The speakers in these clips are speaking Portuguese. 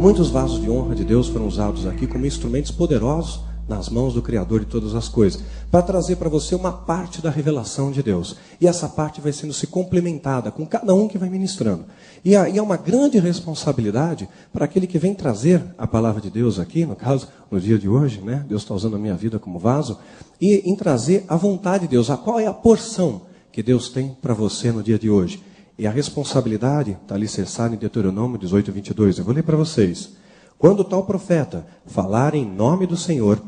Muitos vasos de honra de Deus foram usados aqui como instrumentos poderosos nas mãos do Criador de todas as coisas, para trazer para você uma parte da revelação de Deus. E essa parte vai sendo se complementada com cada um que vai ministrando. E é uma grande responsabilidade para aquele que vem trazer a palavra de Deus aqui, no caso, no dia de hoje, né? Deus está usando a minha vida como vaso, e em trazer a vontade de Deus. Qual é a porção que Deus tem para você no dia de hoje? E a responsabilidade está alicerçada em Deuteronômio 18, 22. Eu vou ler para vocês. Quando tal profeta falar em nome do Senhor,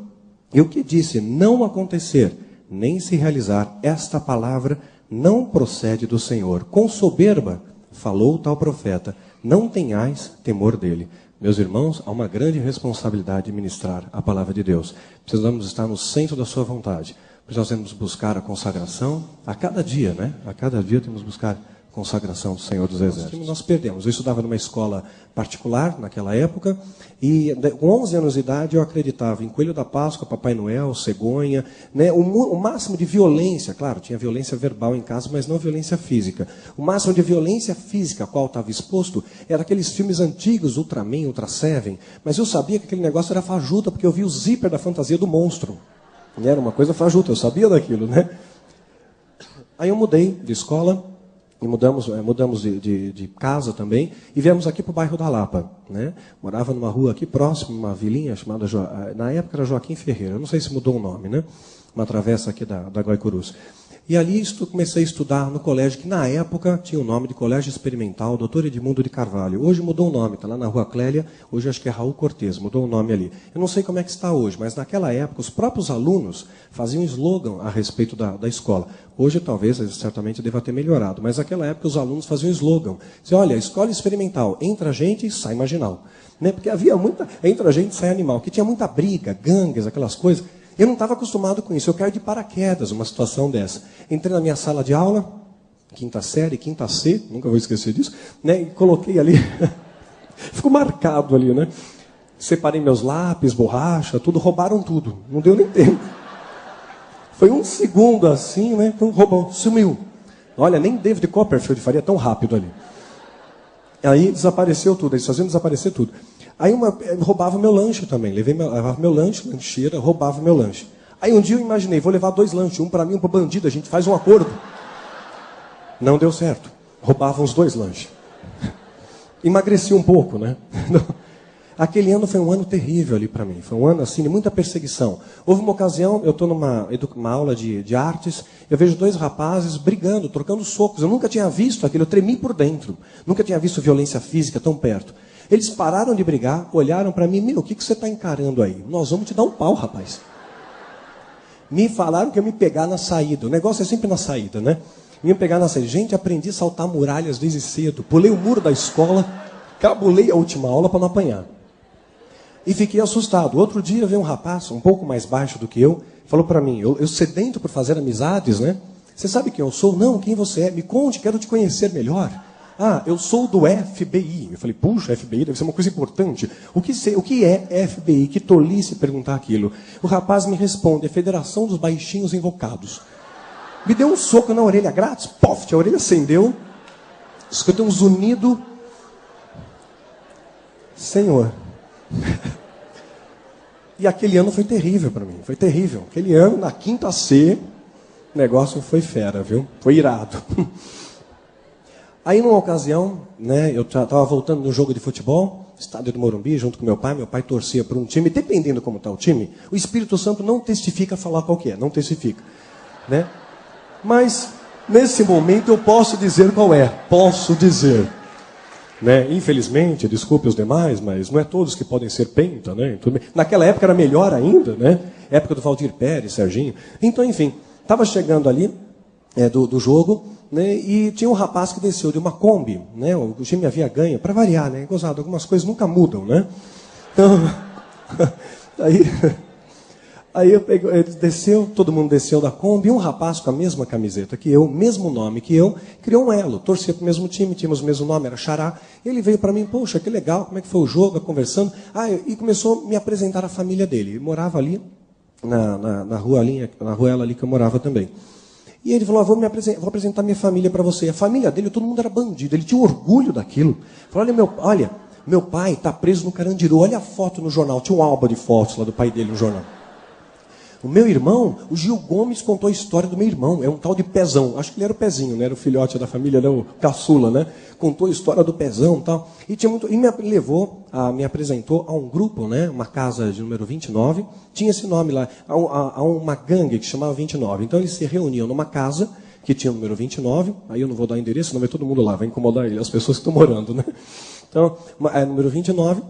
e o que disse não acontecer, nem se realizar, esta palavra não procede do Senhor. Com soberba falou tal profeta, não tenhais temor dele. Meus irmãos, há uma grande responsabilidade de ministrar a palavra de Deus. Precisamos estar no centro da sua vontade. Precisamos buscar a consagração a cada dia, né? A cada dia temos que buscar consagração do Senhor dos Exércitos. Nós perdemos. Eu estudava numa escola particular naquela época e com 11 anos de idade eu acreditava em Coelho da Páscoa, Papai Noel, cegonha, né? O máximo de violência, claro, tinha violência verbal em casa, mas não violência física. O máximo de violência física a qual estava exposto era aqueles filmes antigos, Ultraman, Ultra Seven, mas eu sabia que aquele negócio era fajuta, porque eu vi o zíper da fantasia do monstro. E era uma coisa fajuta, eu sabia daquilo, né? Aí eu mudei de escola, e mudamos de casa também, e viemos aqui para o bairro da Lapa, né? Morava numa rua aqui próximo, uma vilinha chamada, na época era Joaquim Ferreira, eu não sei se mudou o nome, né? Uma travessa aqui da Guaicurus. E ali comecei a estudar no colégio, que na época tinha o nome de Colégio Experimental Dr. Edmundo de Carvalho. Hoje mudou o nome, está lá na Rua Clélia, hoje acho que é Raul Cortez, mudou o nome ali. Eu não sei como é que está hoje, mas naquela época os próprios alunos faziam slogan a respeito da escola. Hoje talvez, certamente, deva ter melhorado, mas naquela época os alunos faziam slogan. Diziam, olha, escola experimental, entra gente e sai marginal. Né? Porque havia muita, entra gente e sai animal, que tinha muita briga, gangues, aquelas coisas. Eu não estava acostumado com isso, eu caio de paraquedas uma situação dessa. Entrei na minha sala de aula, quinta série, quinta C, nunca vou esquecer disso, né? E coloquei ali, ficou marcado ali, né? Separei meus lápis, borracha, tudo, roubaram tudo, não deu nem tempo. Foi um segundo assim, né? Então roubou, sumiu. Olha, nem David Copperfield faria tão rápido ali. Aí desapareceu tudo, eles faziam desaparecer tudo. Aí roubava meu lanche também, levava meu lanche, lancheira, roubava meu lanche. Aí um dia eu imaginei, vou levar 2 lanches, um para mim e um para o bandido, a gente faz um acordo. Não deu certo, roubavam os 2 lanches. Emagreci um pouco, né? Aquele ano foi um ano terrível ali para mim, foi um ano assim de muita perseguição. Houve uma ocasião, eu estou numa aula de artes, eu vejo 2 rapazes brigando, trocando socos. Eu nunca tinha visto aquilo, eu tremi por dentro. Nunca tinha visto violência física tão perto. Eles pararam de brigar, olharam para mim, o que você está encarando aí? Nós vamos te dar um pau, rapaz. Me falaram que ia me pegar na saída. O negócio é sempre na saída, né? Me pegar na saída. Gente, aprendi a saltar muralhas desde cedo. Pulei o muro da escola, cabulei a última aula para não apanhar. E fiquei assustado. Outro dia veio um rapaz, um pouco mais baixo do que eu, falou para mim, eu sedento por fazer amizades, né? Você sabe quem eu sou? Não, quem você é? Me conte, quero te conhecer melhor. Ah, eu sou do FBI. Eu falei, puxa, FBI deve ser uma coisa importante. O que é FBI? Que tolice perguntar aquilo. O rapaz me responde, é Federação dos Baixinhos Invocados. Me deu um soco na orelha grátis, pof, a orelha acendeu. Escutei um zunido. Senhor. E aquele ano foi terrível para mim, foi terrível. Aquele ano, na quinta C, o negócio foi fera, viu? Foi irado. Aí, numa ocasião, né, eu estava voltando de um jogo de futebol, estádio do Morumbi, junto com meu pai torcia para um time, dependendo como está o time, o Espírito Santo não testifica falar qual que é, não testifica. Né? Mas, nesse momento, eu posso dizer qual é, posso dizer. Né? Infelizmente, desculpe os demais, mas não é todos que podem ser penta, né? Naquela época era melhor ainda, né? Época do Valdir Pérez, Serginho. Então, enfim, estava chegando ali do jogo, né? E tinha um rapaz que desceu de uma Kombi, né? O time havia ganho, para variar, né? Gozado, algumas coisas nunca mudam, né? Então, aí ele desceu, todo mundo desceu da Kombi, e um rapaz com a mesma camiseta que eu, mesmo nome que eu, criou um elo, torcia para o mesmo time, tínhamos o mesmo nome, era Xará. Ele veio para mim, poxa, que legal, como é que foi o jogo, conversando. E começou a me apresentar a família dele. Ele morava ali, na ruela ali que eu morava também. E ele falou, vou apresentar minha família para você. A família dele, todo mundo era bandido, ele tinha orgulho daquilo. Falou, olha, Meu pai está preso no Carandiru. Olha a foto no jornal. Tinha um álbum de fotos lá do pai dele no jornal. O meu irmão, o Gil Gomes, contou a história do meu irmão. É um tal de Pezão. Acho que ele era o Pezinho, né? Era o filhote da família, era o caçula, né? Contou a história do Pezão e tal. E me apresentou a um grupo, né? Uma casa de número 29. Tinha esse nome lá. A uma gangue que chamava 29. Então eles se reuniam numa casa que tinha o número 29. Aí eu não vou dar endereço, senão vai todo mundo lá. Vai incomodar as pessoas que estão morando, né? Então, número 29.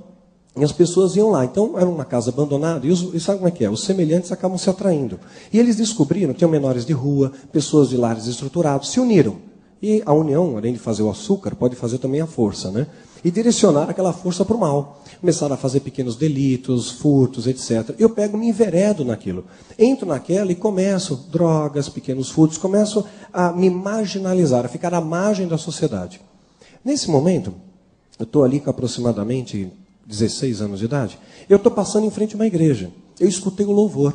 E as pessoas iam lá. Então, era uma casa abandonada. E sabe como é que é? Os semelhantes acabam se atraindo. E eles descobriram, tinham menores de rua, pessoas de lares estruturados, se uniram. E a união, além de fazer o açúcar, pode fazer também a força, né? E direcionar aquela força para o mal. Começaram a fazer pequenos delitos, furtos, etc. Eu me enveredo naquilo. Entro naquela e começo, drogas, pequenos furtos, começo a me marginalizar, a ficar à margem da sociedade. Nesse momento, eu estou ali com aproximadamente 16 anos de idade, eu estou passando em frente a uma igreja. Eu escutei um louvor.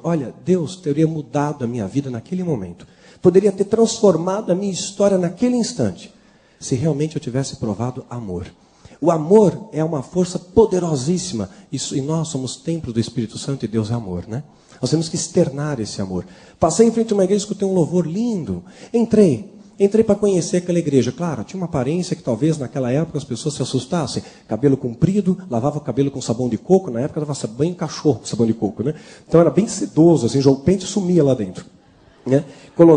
Olha, Deus teria mudado a minha vida naquele momento. Poderia ter transformado a minha história naquele instante, se realmente eu tivesse provado amor. O amor é uma força poderosíssima. E nós somos templo do Espírito Santo e Deus é amor, né? Nós temos que externar esse amor. Passei em frente a uma igreja, escutei um louvor lindo. Entrei para conhecer aquela igreja. Claro, tinha uma aparência que talvez naquela época as pessoas se assustassem. Cabelo comprido, lavava o cabelo com sabão de coco. Na época dava banho em cachorro com sabão de coco, né? Então era bem sedoso, assim, o pente sumia lá dentro. Né?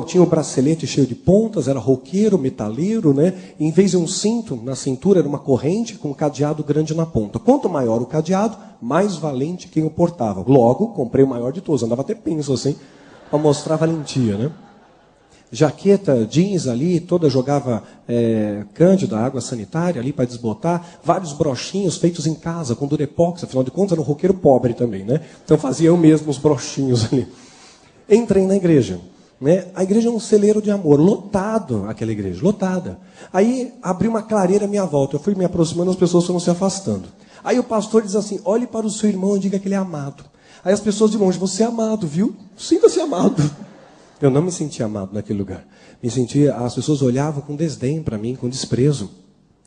Tinha um bracelete cheio de pontas, era roqueiro, metaleiro, né? E em vez de um cinto na cintura, era uma corrente com um cadeado grande na ponta. Quanto maior o cadeado, mais valente quem o portava. Logo, comprei o maior de todos, andava até penso assim, para mostrar a valentia, né? Jaqueta, jeans ali, toda jogava cândida, água sanitária ali para desbotar, vários brochinhos feitos em casa, com durepox, afinal de contas era um roqueiro pobre também, né? Então fazia eu mesmo os brochinhos ali. Entrei na igreja, né? A igreja é um celeiro de amor, lotado aquela igreja, lotada. Aí abri uma clareira à minha volta, eu fui me aproximando, as pessoas foram se afastando. Aí o pastor diz assim, olhe para o seu irmão e diga que ele é amado. Aí as pessoas de longe, você é amado, viu? Sinta-se amado. Eu não me sentia amado naquele lugar. As pessoas olhavam com desdém para mim, com desprezo.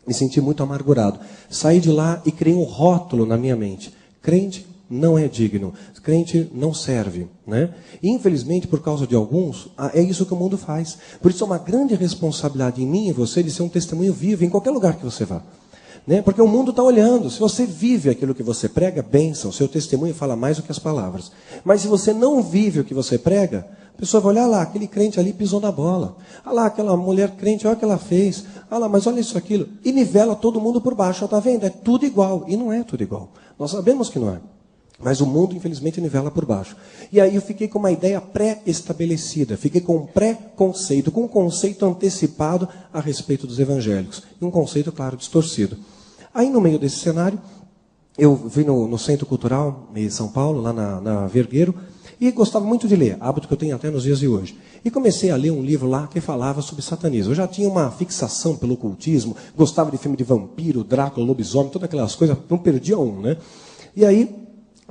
Me senti muito amargurado. Saí de lá e criei um rótulo na minha mente. Crente não é digno. Crente não serve, né? E, infelizmente, por causa de alguns, é isso que o mundo faz. Por isso é uma grande responsabilidade em mim e você de ser um testemunho vivo em qualquer lugar que você vá. Né? Porque o mundo está olhando. Se você vive aquilo que você prega, bênção. Seu testemunho fala mais do que as palavras. Mas se você não vive o que você prega, a pessoa vai olhar lá, aquele crente ali pisou na bola. Olha lá, aquela mulher crente, olha o que ela fez. Olha lá, mas olha isso, aquilo. E nivela todo mundo por baixo. Está vendo? É tudo igual. E não é tudo igual. Nós sabemos que não é. Mas o mundo, infelizmente, nivela por baixo. E aí eu fiquei com uma ideia pré-estabelecida. Fiquei com um pré-conceito, com um conceito antecipado a respeito dos evangélicos. E um conceito, claro, distorcido. Aí, no meio desse cenário, eu vim no Centro Cultural de São Paulo, lá na Vergueiro, e gostava muito de ler, hábito que eu tenho até nos dias de hoje. E comecei a ler um livro lá que falava sobre satanismo. Eu já tinha uma fixação pelo ocultismo, gostava de filme de vampiro, Drácula, lobisomem, todas aquelas coisas, não perdia um, né? E aí,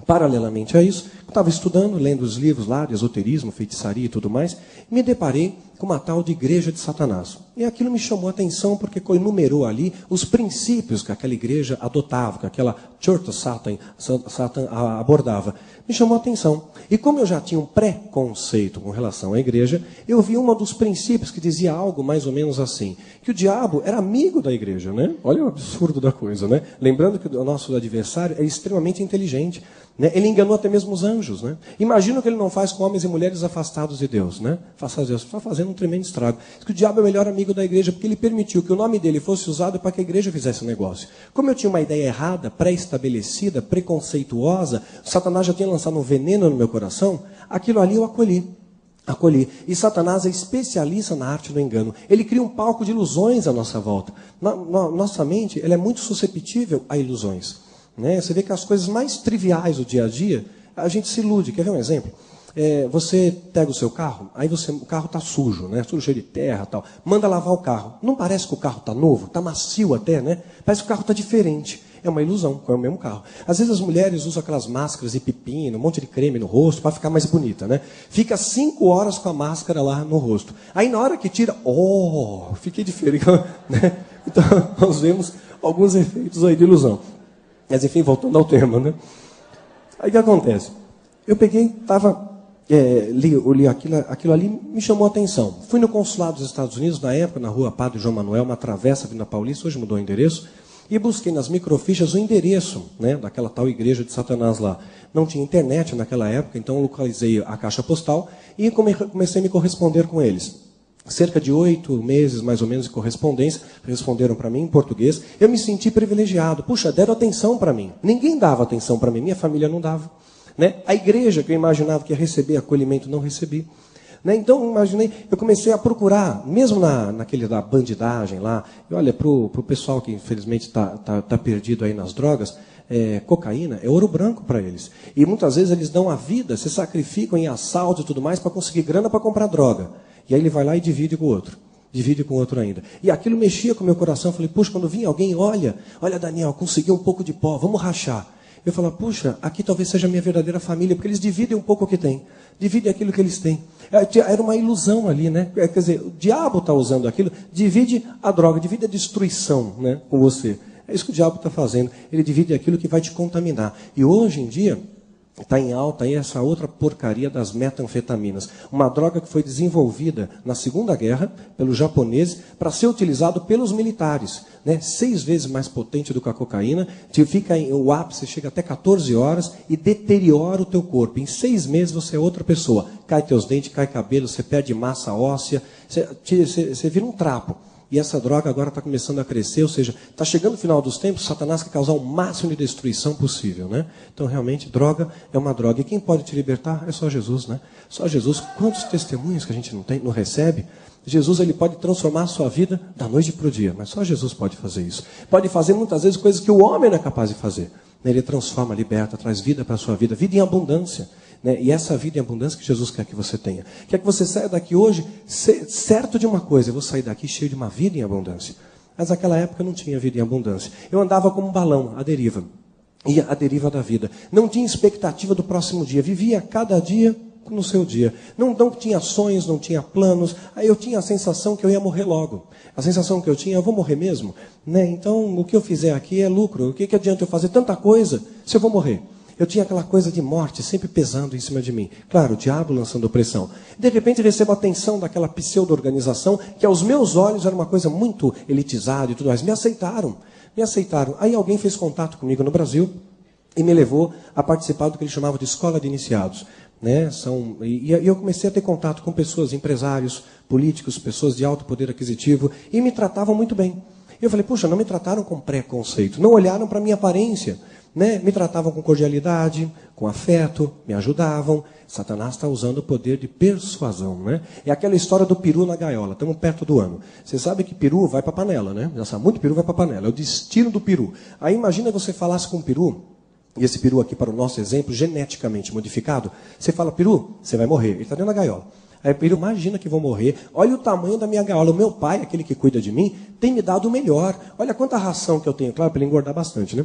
paralelamente a isso, eu estava estudando, lendo os livros lá de esoterismo, feitiçaria e tudo mais, e me deparei com uma tal de igreja de Satanás. E aquilo me chamou a atenção porque enumerou ali os princípios que aquela igreja adotava, que aquela Church of Satan abordava. Me chamou a atenção. E como eu já tinha um preconceito com relação à igreja, eu vi um dos princípios que dizia algo mais ou menos assim, que o diabo era amigo da igreja, né? Olha o absurdo da coisa, né? Lembrando que o nosso adversário é extremamente inteligente, né? Ele enganou até mesmo os anjos, né? Imagina o que ele não faz com homens e mulheres afastados de Deus, né? Afastados de Deus, está fazendo um tremendo estrago. Diz que o diabo é o melhor amigo da igreja porque ele permitiu que o nome dele fosse usado para que a igreja fizesse negócio. Como eu tinha uma ideia errada, pré-estabelecida, preconceituosa, Satanás já tinha lançado um veneno no meu coração, aquilo ali eu acolhi. E Satanás é especialista na arte do engano. Ele cria um palco de ilusões à nossa volta. Nossa mente ela é muito susceptível a ilusões. Né? Você vê que as coisas mais triviais do dia a dia, a gente se ilude. Quer ver um exemplo? Você pega o seu carro, aí o carro está sujo, né? Tudo cheio de terra e tal. Manda lavar o carro. Não parece que o carro está novo? Está macio até, né? Parece que o carro está diferente. É uma ilusão, é o mesmo carro. Às vezes as mulheres usam aquelas máscaras de pepino, um monte de creme no rosto para ficar mais bonita, né? Fica 5 horas com a máscara lá no rosto. Aí na hora que tira, fiquei diferente, né? Então, nós vemos alguns efeitos aí de ilusão. Mas, enfim, voltando ao tema, né? Aí o que acontece? Eu peguei, li aquilo ali, me chamou a atenção. Fui no consulado dos Estados Unidos, na época, na rua Padre João Manuel, uma travessa vindo da Paulista, hoje mudou o endereço, e busquei nas microfichas o endereço, né, daquela tal igreja de Satanás lá. Não tinha internet naquela época, então eu localizei a caixa postal e comecei a me corresponder com eles. Cerca de 8 meses, mais ou menos, de correspondência, responderam para mim em português. Eu me senti privilegiado. Puxa, deram atenção para mim. Ninguém dava atenção para mim, minha família não dava. Né? A igreja que eu imaginava que ia receber acolhimento, não recebi. Né? Então, eu comecei a procurar, mesmo naquele da bandidagem lá, e olha, para o pessoal que infelizmente tá perdido aí nas drogas, cocaína é ouro branco para eles. E muitas vezes eles dão a vida, se sacrificam em assalto e tudo mais para conseguir grana para comprar droga. E aí ele vai lá e divide com o outro. Divide com o outro ainda. E aquilo mexia com o meu coração. Eu falei, puxa, quando vinha alguém, olha Daniel, consegui um pouco de pó, vamos rachar. Eu falava, puxa, aqui talvez seja a minha verdadeira família, porque eles dividem um pouco o que tem. Dividem aquilo que eles têm. Era uma ilusão ali, né? Quer dizer, o diabo está usando aquilo, divide a droga, divide a destruição, né, com você. É isso que o diabo está fazendo. Ele divide aquilo que vai te contaminar. E hoje em dia, está em alta aí essa outra porcaria das metanfetaminas. Uma droga que foi desenvolvida na Segunda Guerra pelos japoneses para ser utilizado pelos militares. Né? 6 vezes mais potente do que a cocaína. O ápice chega até 14 horas e deteriora o teu corpo. Em 6 meses você é outra pessoa. Cai teus dentes, cai cabelo, você perde massa óssea. Você vira um trapo. E essa droga agora está começando a crescer, ou seja, está chegando o final dos tempos, Satanás quer causar o máximo de destruição possível, né? Então, realmente, droga é uma droga. E quem pode te libertar é só Jesus, né? Só Jesus. Quantos testemunhos que a gente não recebe? Jesus, ele pode transformar a sua vida da noite para o dia, mas só Jesus pode fazer isso. Pode fazer muitas vezes coisas que o homem não é capaz de fazer. Ele transforma, liberta, traz vida para a sua vida, vida em abundância. Né? E essa vida em abundância que Jesus quer que você tenha. Quer que você saia daqui hoje certo de uma coisa, eu vou sair daqui cheio de uma vida em abundância. Mas naquela época eu não tinha vida em abundância. Eu andava como um balão, à deriva. Ia à deriva da vida. Não tinha expectativa do próximo dia. Vivia cada dia no seu dia. Não tinha sonhos, não tinha planos. Aí eu tinha a sensação que eu ia morrer logo. A sensação que eu tinha, eu vou morrer mesmo? Né? Então, o que eu fizer aqui é lucro. O que adianta eu fazer tanta coisa se eu vou morrer? Eu tinha aquela coisa de morte sempre pesando em cima de mim. Claro, o diabo lançando opressão. De repente recebo a atenção daquela pseudo-organização, que aos meus olhos era uma coisa muito elitizada e tudo mais. Me aceitaram. Aí alguém fez contato comigo no Brasil e me levou a participar do que eles chamavam de escola de iniciados. Né? E eu comecei a ter contato com pessoas, empresários, políticos, pessoas de alto poder aquisitivo, e me tratavam muito bem. Eu falei, puxa, não me trataram com preconceito, não olharam para a minha aparência. Né? Me tratavam com cordialidade, com afeto, me ajudavam. Satanás está usando o poder de persuasão. Né? É aquela história do peru na gaiola, estamos perto do ano. Você sabe que peru vai para a panela, né? Já sabe, muito peru vai para a panela, é o destino do peru. Aí imagina você falasse com um peru, e esse peru aqui para o nosso exemplo, geneticamente modificado, você fala, peru, você vai morrer, ele está dentro da gaiola. Aí peru, imagina que vou morrer, olha o tamanho da minha gaiola, o meu pai, aquele que cuida de mim, tem me dado o melhor, olha quanta ração que eu tenho, claro, para ele engordar bastante, né?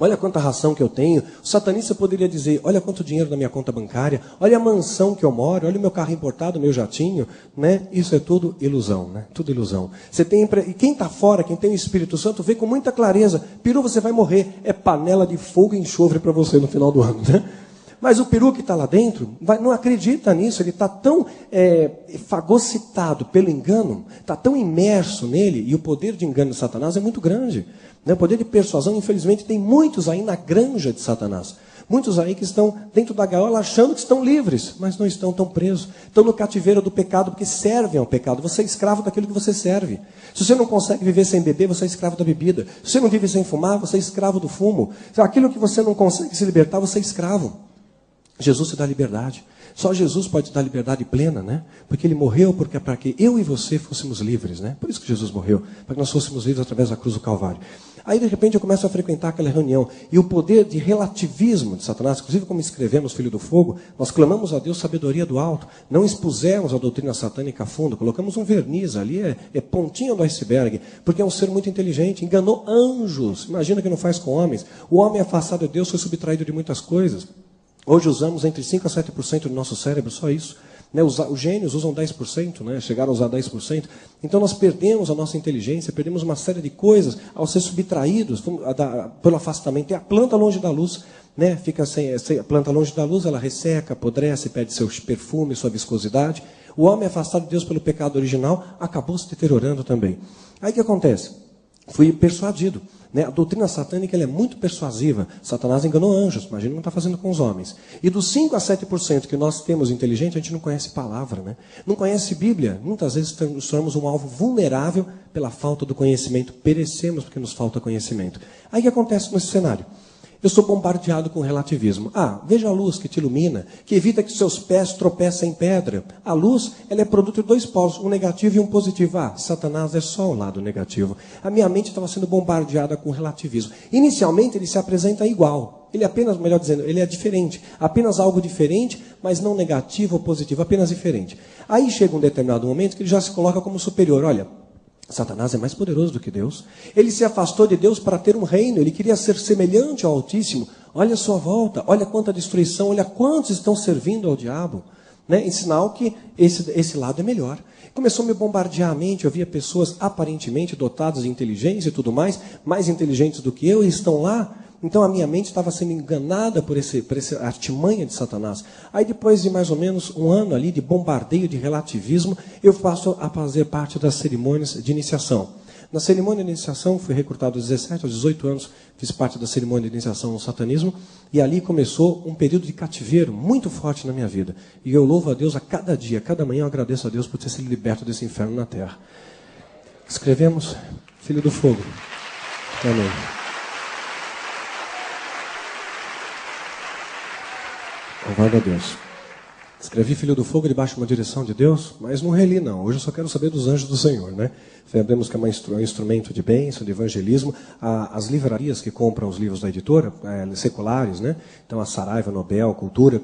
Olha quanta ração que eu tenho. O satanista poderia dizer, olha quanto dinheiro na minha conta bancária, olha a mansão que eu moro, olha o meu carro importado, o meu jatinho. Né? Isso é tudo ilusão, né? Tudo ilusão. E quem está fora, quem tem o Espírito Santo, vê com muita clareza, peru, você vai morrer. É panela de fogo e enxofre para você no final do ano. Né? Mas o peru que está lá dentro não acredita nisso, ele está tão fagocitado pelo engano, está tão imerso nele, e o poder de engano de Satanás é muito grande. Né? O poder de persuasão, infelizmente, tem muitos aí na granja de Satanás. Muitos aí que estão dentro da gaiola achando que estão livres, mas não estão tão presos. Estão no cativeiro do pecado porque servem ao pecado. Você é escravo daquilo que você serve. Se você não consegue viver sem beber, você é escravo da bebida. Se você não vive sem fumar, você é escravo do fumo. Aquilo que você não consegue se libertar, você é escravo. Jesus te dá liberdade. Só Jesus pode te dar liberdade plena, né? Porque ele morreu para que eu e você fôssemos livres, né? Por isso que Jesus morreu, para que nós fôssemos livres através da cruz do Calvário. Aí, de repente, eu começo a frequentar aquela reunião. E o poder de relativismo de Satanás, inclusive como escrevemos Filho do Fogo, nós clamamos a Deus sabedoria do alto. Não expusemos a doutrina satânica a fundo. Colocamos um verniz ali, é pontinha do iceberg. Porque é um ser muito inteligente. Enganou anjos. Imagina que não faz com homens. O homem afastado de Deus foi subtraído de muitas coisas. Hoje usamos entre 5% a 7% do nosso cérebro, só isso. Né? Os gênios usam 10%, né? Chegaram a usar 10%. Então nós perdemos a nossa inteligência, perdemos uma série de coisas ao ser subtraídos pelo afastamento. E a planta longe da luz, né? Fica a planta longe da luz, ela resseca, apodrece, perde seu perfume, sua viscosidade. O homem afastado de Deus pelo pecado original acabou se deteriorando também. Aí o que acontece? Fui persuadido. Né? A doutrina satânica ela é muito persuasiva. Satanás enganou anjos, imagina o que está fazendo com os homens. E dos 5 a 7% que nós temos inteligente, a gente não conhece palavra, né? Não conhece Bíblia. Muitas vezes nos tornamos um alvo vulnerável pela falta do conhecimento. Perecemos porque nos falta conhecimento. Aí o que acontece nesse cenário? Eu sou bombardeado com relativismo. Veja a luz que te ilumina, que evita que seus pés tropecem em pedra. A luz, ela é produto de 2 polos, um negativo e um positivo. Satanás é só o lado negativo. A minha mente estava sendo bombardeada com relativismo. Inicialmente, ele se apresenta igual. Ele apenas, melhor dizendo, ele é diferente. Apenas algo diferente, mas não negativo ou positivo, apenas diferente. Aí chega um determinado momento que ele já se coloca como superior. Olha, Satanás é mais poderoso do que Deus. Ele se afastou de Deus para ter um reino. Ele queria ser semelhante ao Altíssimo. Olha a sua volta, olha quanta destruição, olha quantos estão servindo ao diabo. Né? Em sinal que esse lado é melhor. Começou a me bombardear a mente. Eu via pessoas aparentemente dotadas de inteligência e tudo mais inteligentes do que eu, e estão lá. Então a minha mente estava sendo enganada por essa artimanha de Satanás. Aí depois de mais ou menos um ano ali de bombardeio de relativismo, eu passo a fazer parte das cerimônias de iniciação. Na cerimônia de iniciação, fui recrutado aos 17, aos 18 anos, fiz parte da cerimônia de iniciação no satanismo, e ali começou um período de cativeiro muito forte na minha vida. E eu louvo a Deus a cada dia, a cada manhã eu agradeço a Deus por ter sido liberto desse inferno na terra. Escrevemos Filho do Fogo. Amém. Louvado a Deus. Escrevi Filho do Fogo debaixo de uma direção de Deus, mas não reli não. Hoje eu só quero saber dos anjos do Senhor, né? Sabemos que é um instrumento de bênção, de evangelismo. As livrarias que compram os livros da editora, seculares, né? Então a Saraiva, Nobel, Cultura,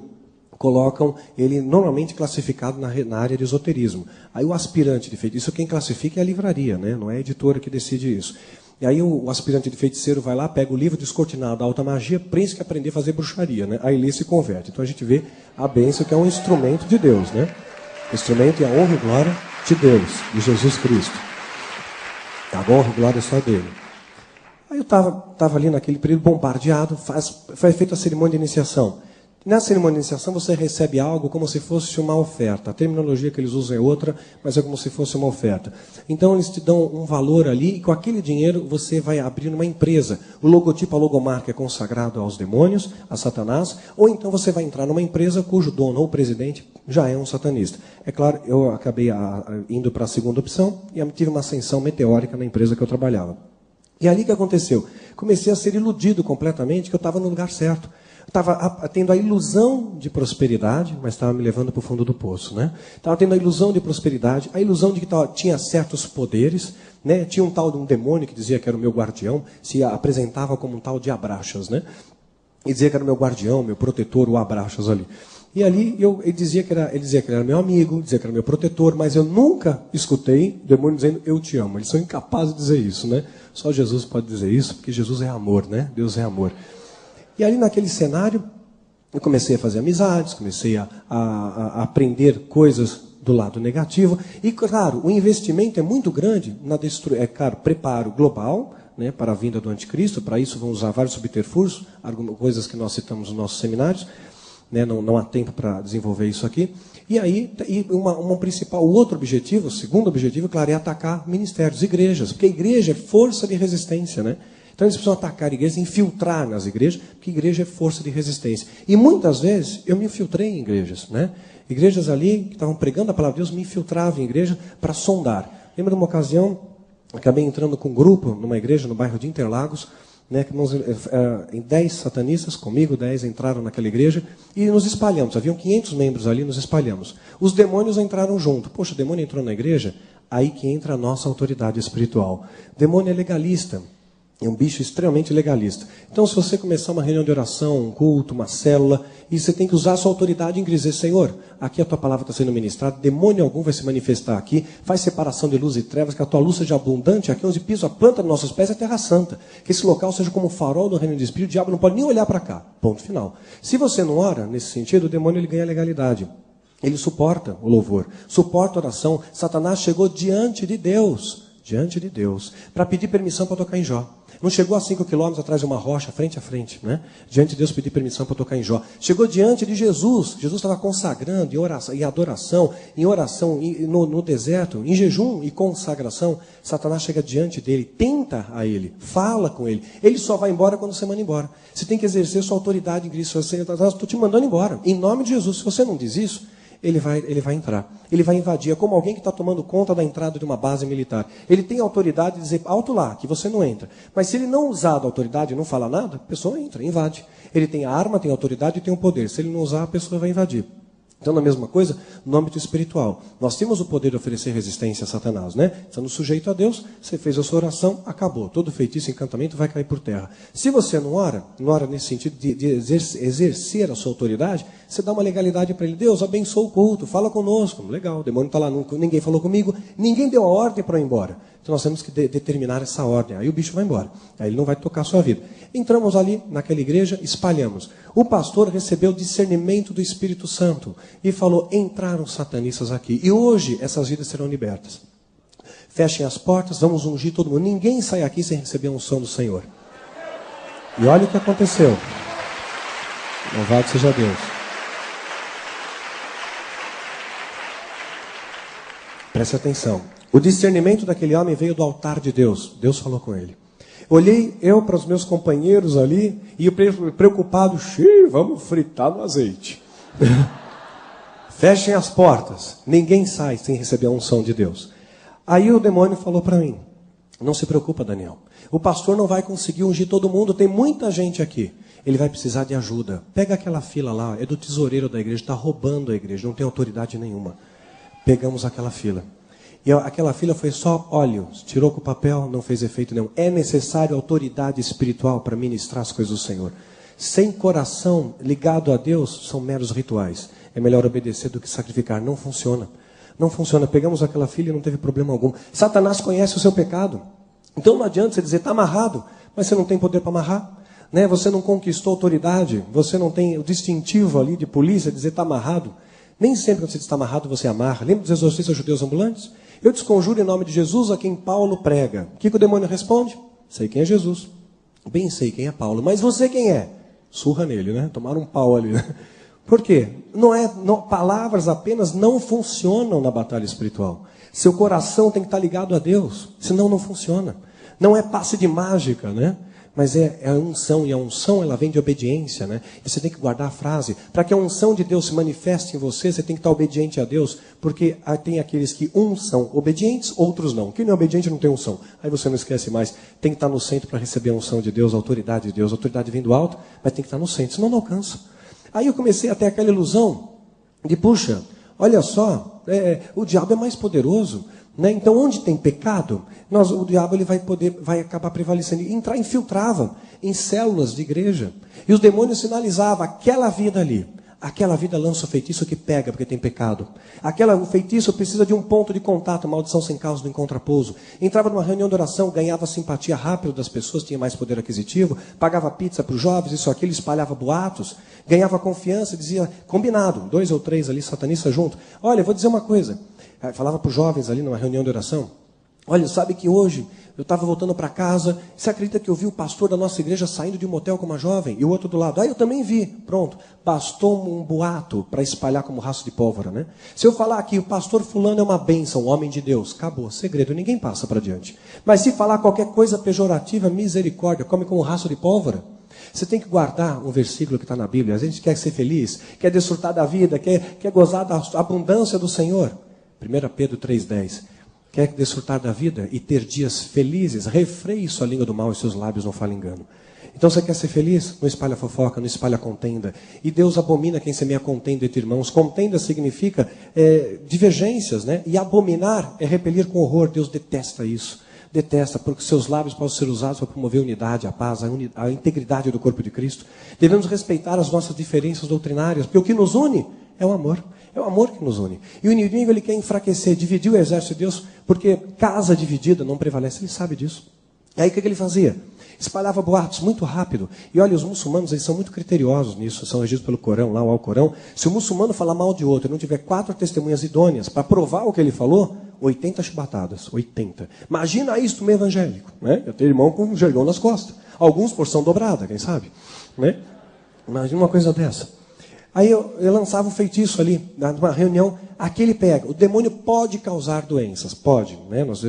colocam ele normalmente classificado na área de esoterismo. Aí o aspirante de feitiço, quem classifica é a livraria, né? Não é a editora que decide isso. E aí o aspirante de feiticeiro vai lá, pega o livro descortinado da alta magia, pensa que aprender a fazer bruxaria, né? Aí ele se converte. Então a gente vê a bênção que é um instrumento de Deus, né? O instrumento e a honra e glória de Deus, de Jesus Cristo. A honra e glória é só dele. Aí eu estava ali naquele período bombardeado, foi feita a cerimônia de iniciação. Na cerimônia de iniciação você recebe algo como se fosse uma oferta. A terminologia que eles usam é outra, mas é como se fosse uma oferta. Então eles te dão um valor ali e com aquele dinheiro você vai abrir uma empresa. O logotipo, a logomarca é consagrado aos demônios, a Satanás, ou então você vai entrar numa empresa cujo dono ou presidente já é um satanista. É claro, eu acabei indo para a segunda opção e tive uma ascensão meteórica na empresa que eu trabalhava. E ali que aconteceu? Comecei a ser iludido completamente que eu estava no lugar certo. Estava tendo a ilusão de prosperidade, mas estava me levando para o fundo do poço, né? Estava tendo a ilusão de prosperidade, a ilusão de que tinha certos poderes, né? Tinha um tal de um demônio que dizia que era o meu guardião, se apresentava como um tal de Abraxas, né? E dizia que era o meu guardião, meu protetor, o Abraxas ali. E ali ele dizia que ele era meu amigo, dizia que era meu protetor, mas eu nunca escutei o demônio dizendo eu te amo. Eles são incapazes de dizer isso, né? Só Jesus pode dizer isso, porque Jesus é amor, né? Deus é amor. E ali naquele cenário, eu comecei a fazer amizades, comecei a aprender coisas do lado negativo. E, claro, o investimento é muito grande, preparo global, né, para a vinda do anticristo. Para isso vamos usar vários subterfúgios, coisas que nós citamos nos nossos seminários. Né, não há tempo para desenvolver isso aqui. E aí, o outro objetivo, o segundo objetivo, claro, é atacar ministérios, igrejas. Porque a igreja é força de resistência, né? Então eles precisam atacar igrejas, infiltrar nas igrejas, porque igreja é força de resistência. E muitas vezes eu me infiltrei em igrejas, né? Igrejas ali que estavam pregando a palavra de Deus, me infiltrava em igreja para sondar. Lembro de uma ocasião, acabei entrando com um grupo numa igreja no bairro de Interlagos, né, em 10 satanistas, comigo 10 entraram naquela igreja e nos espalhamos. Haviam 500 membros ali, nos espalhamos. Os demônios entraram junto. Poxa, o demônio entrou na igreja? Aí que entra a nossa autoridade espiritual. O demônio é legalista. É um bicho extremamente legalista. Então, se você começar uma reunião de oração, um culto, uma célula, e você tem que usar a sua autoridade em dizer, Senhor, aqui a tua palavra está sendo ministrada, demônio algum vai se manifestar aqui, faz separação de luz e trevas, que a tua luz seja abundante, aqui onde piso a planta dos nossos pés é terra santa. Que esse local seja como um farol do reino do Espírito, o diabo não pode nem olhar para cá. Ponto final. Se você não ora nesse sentido, o demônio ele ganha legalidade. Ele suporta o louvor, suporta a oração. Satanás chegou diante de Deus, para pedir permissão para tocar em Jó. Não chegou a 5 quilômetros atrás de uma rocha, frente a frente, né? Diante de Deus pedir permissão para tocar em Jó. Chegou diante de Jesus. Jesus estava consagrando em oração, em adoração, no deserto, em jejum e consagração. Satanás chega diante dele, tenta a ele, fala com ele. Ele só vai embora quando você manda embora. Você tem que exercer sua autoridade em Cristo. Estou te mandando embora, em nome de Jesus. Se você não diz isso, ele vai entrar. Ele vai invadir. É como alguém que está tomando conta da entrada de uma base militar. Ele tem autoridade de dizer, alto lá, que você não entra. Mas se ele não usar da autoridade e não falar nada, a pessoa entra, invade. Ele tem a arma, tem a autoridade e tem o poder. Se ele não usar, a pessoa vai invadir. Então, a mesma coisa no âmbito espiritual. Nós temos o poder de oferecer resistência a Satanás, né? Estando sujeito a Deus, você fez a sua oração, acabou. Todo feitiço, encantamento vai cair por terra. Se você não ora nesse sentido de exercer a sua autoridade, você dá uma legalidade para ele. Deus, abençoa o culto, fala conosco. Legal, o demônio está lá, ninguém falou comigo, ninguém deu a ordem para eu ir embora. Então nós temos que determinar essa ordem. Aí o bicho vai embora. Aí ele não vai tocar a sua vida. Entramos ali naquela igreja, espalhamos. O pastor recebeu discernimento do Espírito Santo e falou, entraram satanistas aqui. E hoje essas vidas serão libertas. Fechem as portas, vamos ungir todo mundo. Ninguém sai aqui sem receber a unção do Senhor. E olha o que aconteceu. Louvado seja Deus. Preste atenção. O discernimento daquele homem veio do altar de Deus. Deus falou com ele. Olhei para os meus companheiros ali e preocupado, vamos fritar no azeite. Fechem as portas. Ninguém sai sem receber a unção de Deus. Aí o demônio falou para mim, não se preocupa, Daniel. O pastor não vai conseguir ungir todo mundo, tem muita gente aqui. Ele vai precisar de ajuda. Pega aquela fila lá, é do tesoureiro da igreja, está roubando a igreja, não tem autoridade nenhuma. Pegamos aquela fila. E aquela fila foi só óleo, tirou com o papel, não fez efeito nenhum. É necessário autoridade espiritual para ministrar as coisas do Senhor. Sem coração ligado a Deus, são meros rituais. É melhor obedecer do que sacrificar. Não funciona. Não funciona. Pegamos aquela fila e não teve problema algum. Satanás conhece o seu pecado. Então não adianta você dizer, está amarrado, mas você não tem poder para amarrar. Né? Você não conquistou autoridade, você não tem o distintivo ali de polícia, dizer está amarrado. Nem sempre quando você está amarrado, você amarra. Lembra dos exorcistas judeus ambulantes? Eu desconjuro em nome de Jesus a quem Paulo prega. O que o demônio responde? Sei quem é Jesus. Bem sei quem é Paulo. Mas você quem é? Surra nele, né? Tomaram um pau ali. Né? Por quê? Palavras apenas não funcionam na batalha espiritual. Seu coração tem que estar ligado a Deus. Senão não funciona. Não é passe de mágica, né? Mas é a unção, e a unção ela vem de obediência, né? E você tem que guardar a frase. Para que a unção de Deus se manifeste em você, você tem que estar obediente a Deus, porque tem aqueles que são obedientes, outros não. Quem não é obediente não tem unção. Aí você não esquece mais. Tem que estar no centro para receber a unção de Deus, a autoridade de Deus. A autoridade vem do alto, mas tem que estar no centro, senão não alcança. Aí eu comecei a ter aquela ilusão de, puxa, olha só, o diabo é mais poderoso. Né? Então, onde tem pecado, o diabo ele vai acabar prevalecendo. Infiltrava em células de igreja. E os demônios sinalizavam aquela vida ali. Aquela vida lança o feitiço que pega porque tem pecado. O feitiço precisa de um ponto de contato, maldição sem causa do encontrapouso. Entrava numa reunião de oração, ganhava simpatia rápido das pessoas, tinha mais poder aquisitivo, pagava pizza para os jovens, isso aquilo, espalhava boatos, ganhava confiança, dizia, combinado, 2 ou 3 ali, satanistas junto. Olha, eu vou dizer uma coisa. Falava para os jovens ali numa reunião de oração. Olha, sabe que hoje eu estava voltando para casa. Você acredita que eu vi o pastor da nossa igreja saindo de um motel com uma jovem? E o outro do lado. Eu também vi. Pronto. Bastou um boato para espalhar como raço de pólvora, né? Se eu falar que o pastor fulano é uma bênção, um homem de Deus, acabou. Segredo, ninguém passa para diante. Mas se falar qualquer coisa pejorativa, misericórdia, come como raço de pólvora. Você tem que guardar um versículo que está na Bíblia. A gente quer ser feliz, quer desfrutar da vida, quer gozar da abundância do Senhor. 1 Pedro 3,10. Quer desfrutar da vida e ter dias felizes? Refreie sua língua do mal e seus lábios não falem engano. Então você quer ser feliz? Não espalha fofoca, não espalha contenda. E Deus abomina quem semeia contenda entre irmãos. Contenda significa divergências, né? E abominar é repelir com horror. Deus detesta isso. Detesta, porque seus lábios podem ser usados para promover a unidade, a paz, a integridade do corpo de Cristo. Devemos respeitar as nossas diferenças doutrinárias, porque o que nos une é o amor. É o amor que nos une. E o inimigo ele quer enfraquecer, dividir o exército de Deus, porque casa dividida não prevalece. Ele sabe disso. E aí o que ele fazia? Espalhava boatos muito rápido. E olha, os muçulmanos, eles são muito criteriosos nisso, são regidos pelo Corão, lá o Alcorão. Se o muçulmano falar mal de outro e não tiver 4 testemunhas idôneas para provar o que ele falou, 80 chibatadas, 80. Imagina isso no meio evangélico, né? Eu tenho irmão com um jergão nas costas. Alguns porção dobrada, quem sabe? Né? Imagina uma coisa dessa. Aí eu lançava um feitiço ali, numa reunião, aquele pega. O demônio pode causar doenças, pode, né? Nós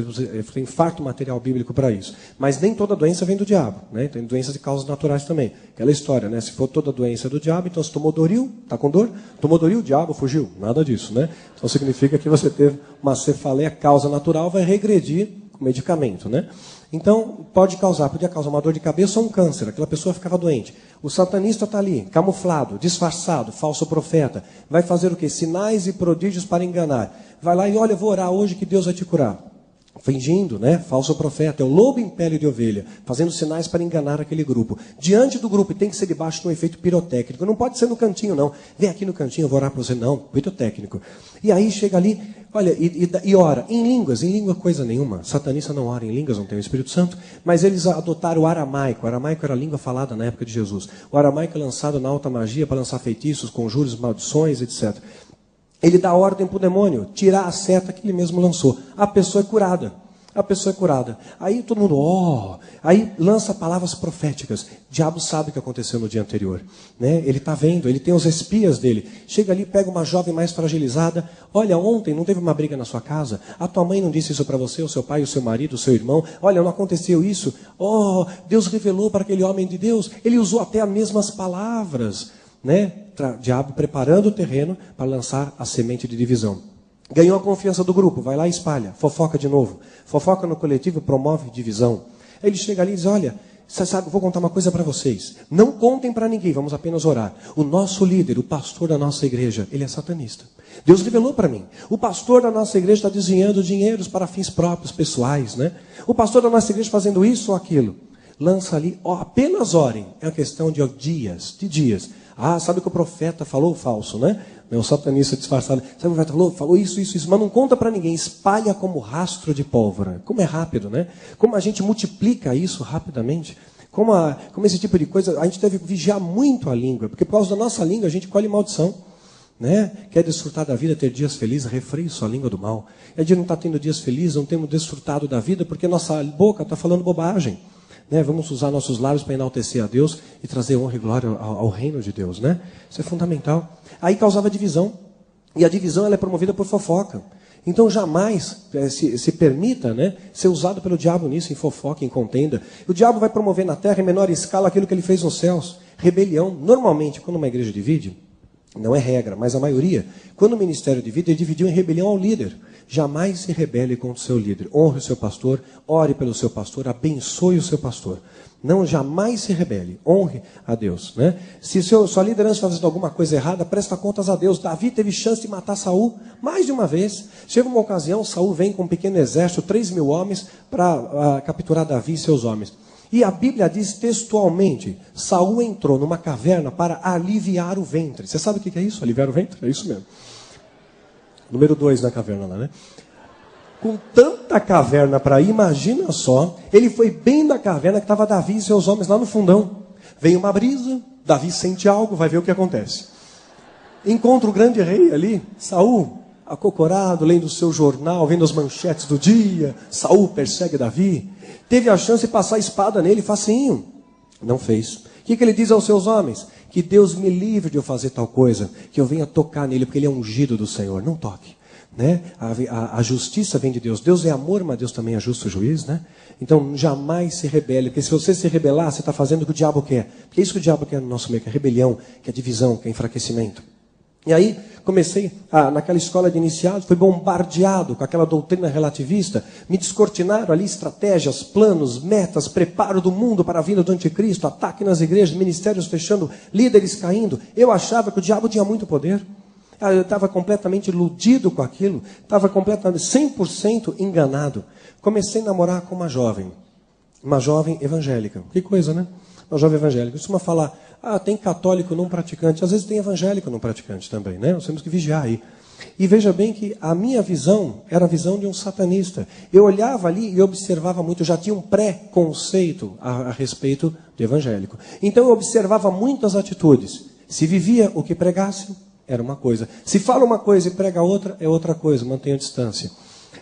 tem farto material bíblico para isso. Mas nem toda doença vem do diabo, né? Tem doenças de causas naturais também. Aquela história, né? Se for toda doença do diabo, então se tomou Doril, está com dor? Tomou Doril, o diabo fugiu. Nada disso, né? Então significa que você teve uma cefaleia, causa natural, vai regredir com medicamento, né? Então, podia causar uma dor de cabeça ou um câncer. Aquela pessoa ficava doente. O satanista está ali, camuflado, disfarçado, falso profeta. Vai fazer o quê? Sinais e prodígios para enganar. Vai lá e olha, eu vou orar hoje que Deus vai te curar. Fingindo, né? Falso profeta. É o lobo em pele de ovelha, fazendo sinais para enganar aquele grupo. Diante do grupo, e tem que ser debaixo de um efeito pirotécnico. Não pode ser no cantinho, não. Vem aqui no cantinho, eu vou orar para você. Não, pirotécnico. E aí chega ali, olha, e ora. Em língua coisa nenhuma. Satanista não ora em línguas, não tem o Espírito Santo. Mas eles adotaram o aramaico. O aramaico era a língua falada na época de Jesus. O aramaico é lançado na alta magia para lançar feitiços, conjuros, maldições, etc. Ele dá ordem para o demônio tirar a seta que ele mesmo lançou. A pessoa é curada. A pessoa é curada. Aí todo mundo, aí lança palavras proféticas. O diabo sabe o que aconteceu no dia anterior, né? Ele está vendo, ele tem os espias dele. Chega ali, pega uma jovem mais fragilizada. Olha, ontem não teve uma briga na sua casa? A tua mãe não disse isso para você, o seu pai, o seu marido, o seu irmão? Olha, não aconteceu isso? Oh, Deus revelou para aquele homem de Deus. Ele usou até as mesmas palavras, né? Diabo preparando o terreno para lançar a semente de divisão. Ganhou a confiança do grupo, vai lá e espalha, fofoca de novo. Fofoca no coletivo, promove divisão. Aí ele chega ali e diz, olha, você sabe, vou contar uma coisa para vocês. Não contem para ninguém, vamos apenas orar. O nosso líder, o pastor da nossa igreja, ele é satanista. Deus revelou para mim. O pastor da nossa igreja está desviando dinheiros para fins próprios, pessoais, né? O pastor da nossa igreja fazendo isso ou aquilo. Lança ali, apenas orem. É uma questão de dias. Ah, sabe o que o profeta falou? Falso, né? O satanista disfarçado. Sabe o profeta falou isso. Mas não conta para ninguém. Espalha como rastro de pólvora. Como é rápido, né? Como a gente multiplica isso rapidamente. Como esse tipo de coisa, a gente deve vigiar muito a língua. Porque por causa da nossa língua a gente colhe maldição. Né? Quer desfrutar da vida, ter dias felizes, refreie sua língua do mal. É de não estar tendo dias felizes, não temos desfrutado da vida, porque nossa boca está falando bobagem. Né? Vamos usar nossos lábios para enaltecer a Deus e trazer honra e glória ao reino de Deus, né? Isso é fundamental. Aí causava divisão. E a divisão ela é promovida por fofoca. Então jamais se permita, né, ser usado pelo diabo nisso, em fofoca, em contenda. O diabo vai promover na terra em menor escala aquilo que ele fez nos céus. Rebelião. Normalmente, quando uma igreja divide, não é regra, mas a maioria, quando o ministério divide, ele dividiu em rebelião ao líder. Jamais se rebele contra o seu líder. Honre o seu pastor, ore pelo seu pastor, abençoe o seu pastor. Não, jamais se rebele. Honre a Deus, né? Se sua liderança está fazendo alguma coisa errada, presta contas a Deus. Davi teve chance de matar Saul mais de uma vez. Chega uma ocasião, Saul vem com um pequeno exército, 3.000 homens, para capturar Davi e seus homens. E a Bíblia diz textualmente, Saul entrou numa caverna para aliviar o ventre. Você sabe o que é isso? Aliviar o ventre? É isso mesmo. Número 2 na caverna lá, né? Com tanta caverna para ir, imagina só, ele foi bem na caverna que estava Davi e seus homens lá no fundão. Vem uma brisa, Davi sente algo, vai ver o que acontece. Encontra o grande rei ali, Saul, acocorado, lendo o seu jornal, vendo as manchetes do dia. Saul persegue Davi. Teve a chance de passar a espada nele, facinho. Não fez. O que ele diz aos seus homens? Que Deus me livre de eu fazer tal coisa, que eu venha tocar nele, porque ele é ungido do Senhor. Não toque. Né? A justiça vem de Deus. Deus é amor, mas Deus também é justo juiz, né? Então jamais se rebele, porque se você se rebelar, você está fazendo o que o diabo quer. Porque é isso que o diabo quer no nosso meio, que é rebelião, que é divisão, que é enfraquecimento. E aí comecei, naquela escola de iniciados, fui bombardeado com aquela doutrina relativista, me descortinaram ali estratégias, planos, metas, preparo do mundo para a vinda do anticristo, ataque nas igrejas, ministérios fechando, líderes caindo. Eu achava que o diabo tinha muito poder. Eu estava completamente iludido com aquilo, estava completamente 100% enganado. Comecei a namorar com uma jovem evangélica. Que coisa, né? Uma jovem evangélica. Costuma falar, tem católico não praticante. Às vezes tem evangélico não praticante também, né? Nós temos que vigiar aí. E veja bem que a minha visão era a visão de um satanista. Eu olhava ali e observava muito, já tinha um pré-conceito a respeito do evangélico. Então eu observava muitas atitudes. Se vivia o que pregasse, era uma coisa. Se fala uma coisa e prega outra, é outra coisa, mantenha a distância.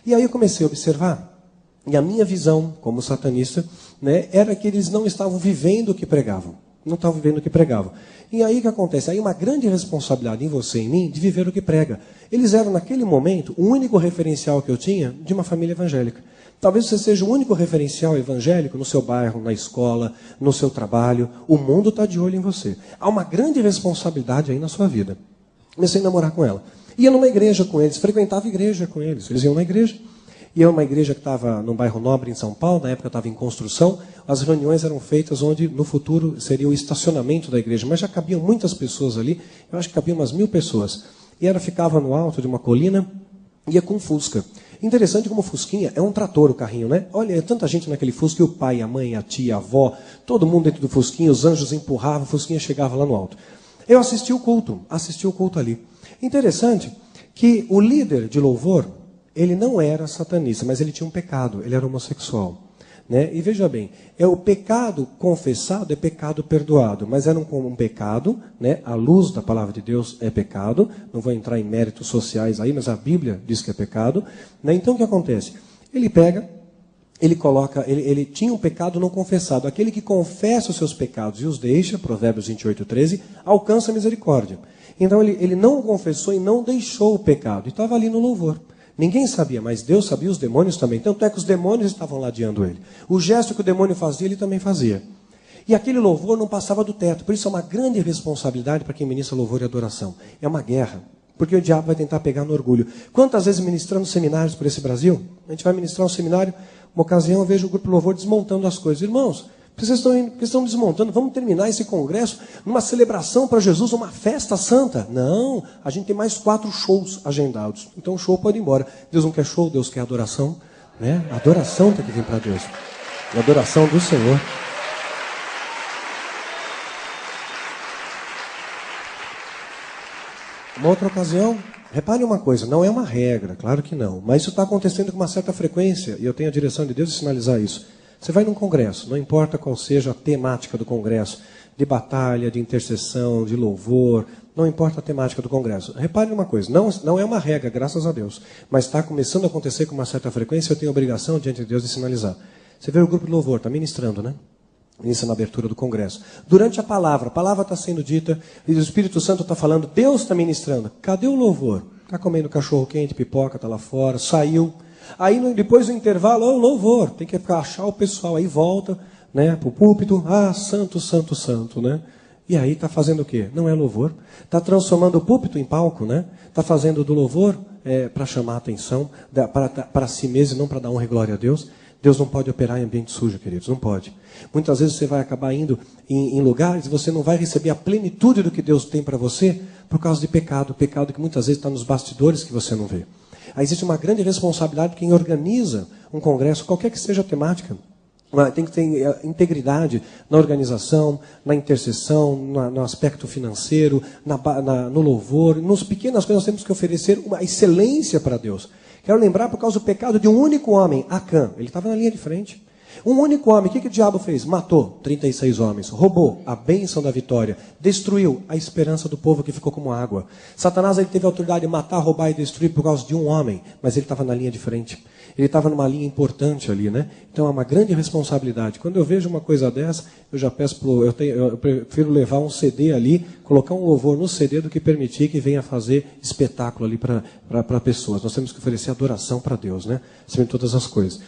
E aí eu comecei a observar, e a minha visão como satanista, né, era que eles não estavam vivendo o que pregavam. Não estavam vivendo o que pregavam. E aí o que acontece? Aí uma grande responsabilidade em você e em mim de viver o que prega. Eles eram, naquele momento, o único referencial que eu tinha de uma família evangélica. Talvez você seja o único referencial evangélico no seu bairro, na escola, no seu trabalho. O mundo está de olho em você. Há uma grande responsabilidade aí na sua vida. Comecei a namorar com ela. Ia numa igreja com eles, frequentava igreja com eles. Eles iam na igreja. E é uma igreja que estava num bairro nobre em São Paulo, na época estava em construção. As reuniões eram feitas onde, no futuro, seria o estacionamento da igreja. Mas já cabiam muitas pessoas ali, eu acho que cabiam umas 1000 pessoas. E ela ficava no alto de uma colina, ia com Fusca. Interessante como Fusquinha é um trator o carrinho, né? Olha, é tanta gente naquele Fusca, e o pai, a mãe, a tia, a avó, todo mundo dentro do Fusquinha, os anjos empurravam, o Fusquinha chegava lá no alto. Eu assisti o culto ali. Interessante que o líder de louvor, ele não era satanista, mas ele tinha um pecado, ele era homossexual. Né? E veja bem, o pecado confessado é pecado perdoado, mas era um pecado, né? À luz da palavra de Deus é pecado, não vou entrar em méritos sociais aí, mas a Bíblia diz que é pecado. Né? Então o que acontece? Ele pega, ele tinha um pecado não confessado, aquele que confessa os seus pecados e os deixa, Provérbios 28:13, alcança a misericórdia. Então ele não confessou e não deixou o pecado, e estava ali no louvor. Ninguém sabia, mas Deus sabia, os demônios também. Tanto é que os demônios estavam ladeando ele. O gesto que o demônio fazia, ele também fazia. E aquele louvor não passava do teto. Por isso é uma grande responsabilidade para quem ministra louvor e adoração. É uma guerra. Porque o diabo vai tentar pegar no orgulho. Quantas vezes ministrando seminários por esse Brasil? A gente vai ministrar um seminário, uma ocasião eu vejo o grupo louvor desmontando as coisas. Irmãos, vocês estão desmontando, vamos terminar esse congresso numa celebração para Jesus, uma festa santa. Não, a gente tem mais 4 shows agendados. Então o show pode ir embora. Deus não quer show, Deus quer adoração. Né? A adoração tem que vir para Deus. A adoração do Senhor. Uma outra ocasião, repare uma coisa, não é uma regra, claro que não. Mas isso está acontecendo com uma certa frequência, e eu tenho a direção de Deus de sinalizar isso. Você vai num congresso, não importa qual seja a temática do congresso, de batalha, de intercessão, de louvor, não importa a temática do congresso. Repare uma coisa, não é uma regra, graças a Deus, mas está começando a acontecer com uma certa frequência, eu tenho a obrigação diante de Deus de sinalizar. Você vê o grupo de louvor, está ministrando, né? Ministra na abertura do congresso. Durante a palavra está sendo dita, e o Espírito Santo está falando, Deus está ministrando. Cadê o louvor? Está comendo cachorro quente, pipoca, está lá fora, saiu. Aí depois do intervalo, o louvor, tem que achar o pessoal, aí volta, né, para o púlpito, santo, santo, santo, né? E aí está fazendo o quê? Não é louvor. Está transformando o púlpito em palco, né? Está fazendo do louvor para chamar a atenção, para si mesmo e não para dar honra e glória a Deus. Deus não pode operar em ambiente sujo, queridos, não pode. Muitas vezes você vai acabar indo em lugares e você não vai receber a plenitude do que Deus tem para você por causa de pecado que muitas vezes está nos bastidores que você não vê. Aí existe uma grande responsabilidade de quem organiza um congresso, qualquer que seja a temática. Tem que ter integridade na organização, na intercessão, no aspecto financeiro, no louvor. Nas pequenas coisas nós temos que oferecer uma excelência para Deus. Quero lembrar por causa do pecado de um único homem, Acã. Ele estava na linha de frente. Um único homem, o que o diabo fez? Matou 36 homens, roubou a bênção da vitória, destruiu a esperança do povo que ficou como água. Satanás ele teve a autoridade de matar, roubar e destruir por causa de um homem, mas ele estava na linha de frente. Ele estava numa linha importante ali, né? Então é uma grande responsabilidade. Quando eu vejo uma coisa dessa, eu já peço, eu prefiro levar um CD ali, colocar um louvor no CD do que permitir que venha fazer espetáculo ali para pessoas. Nós temos que oferecer adoração para Deus, né? Acima de todas as coisas.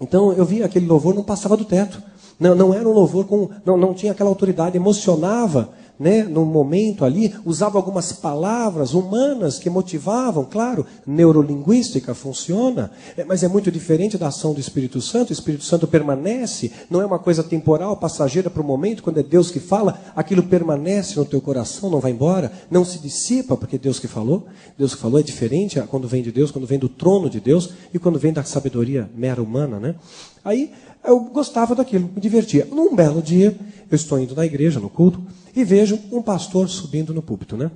Então eu vi aquele louvor, não passava do teto. Não era um louvor não tinha aquela autoridade, emocionava, né, no momento ali, usava algumas palavras humanas que motivavam, claro, neurolinguística funciona, mas é muito diferente da ação do Espírito Santo. O Espírito Santo permanece, não é uma coisa temporal, passageira para o momento, quando é Deus que fala, aquilo permanece no teu coração, não vai embora, não se dissipa, porque Deus que falou é diferente quando vem de Deus, quando vem do trono de Deus e quando vem da sabedoria mera humana, né? Aí eu gostava daquilo, me divertia. Num belo dia, eu estou indo na igreja, no culto, e vejo um pastor subindo no púlpito, né?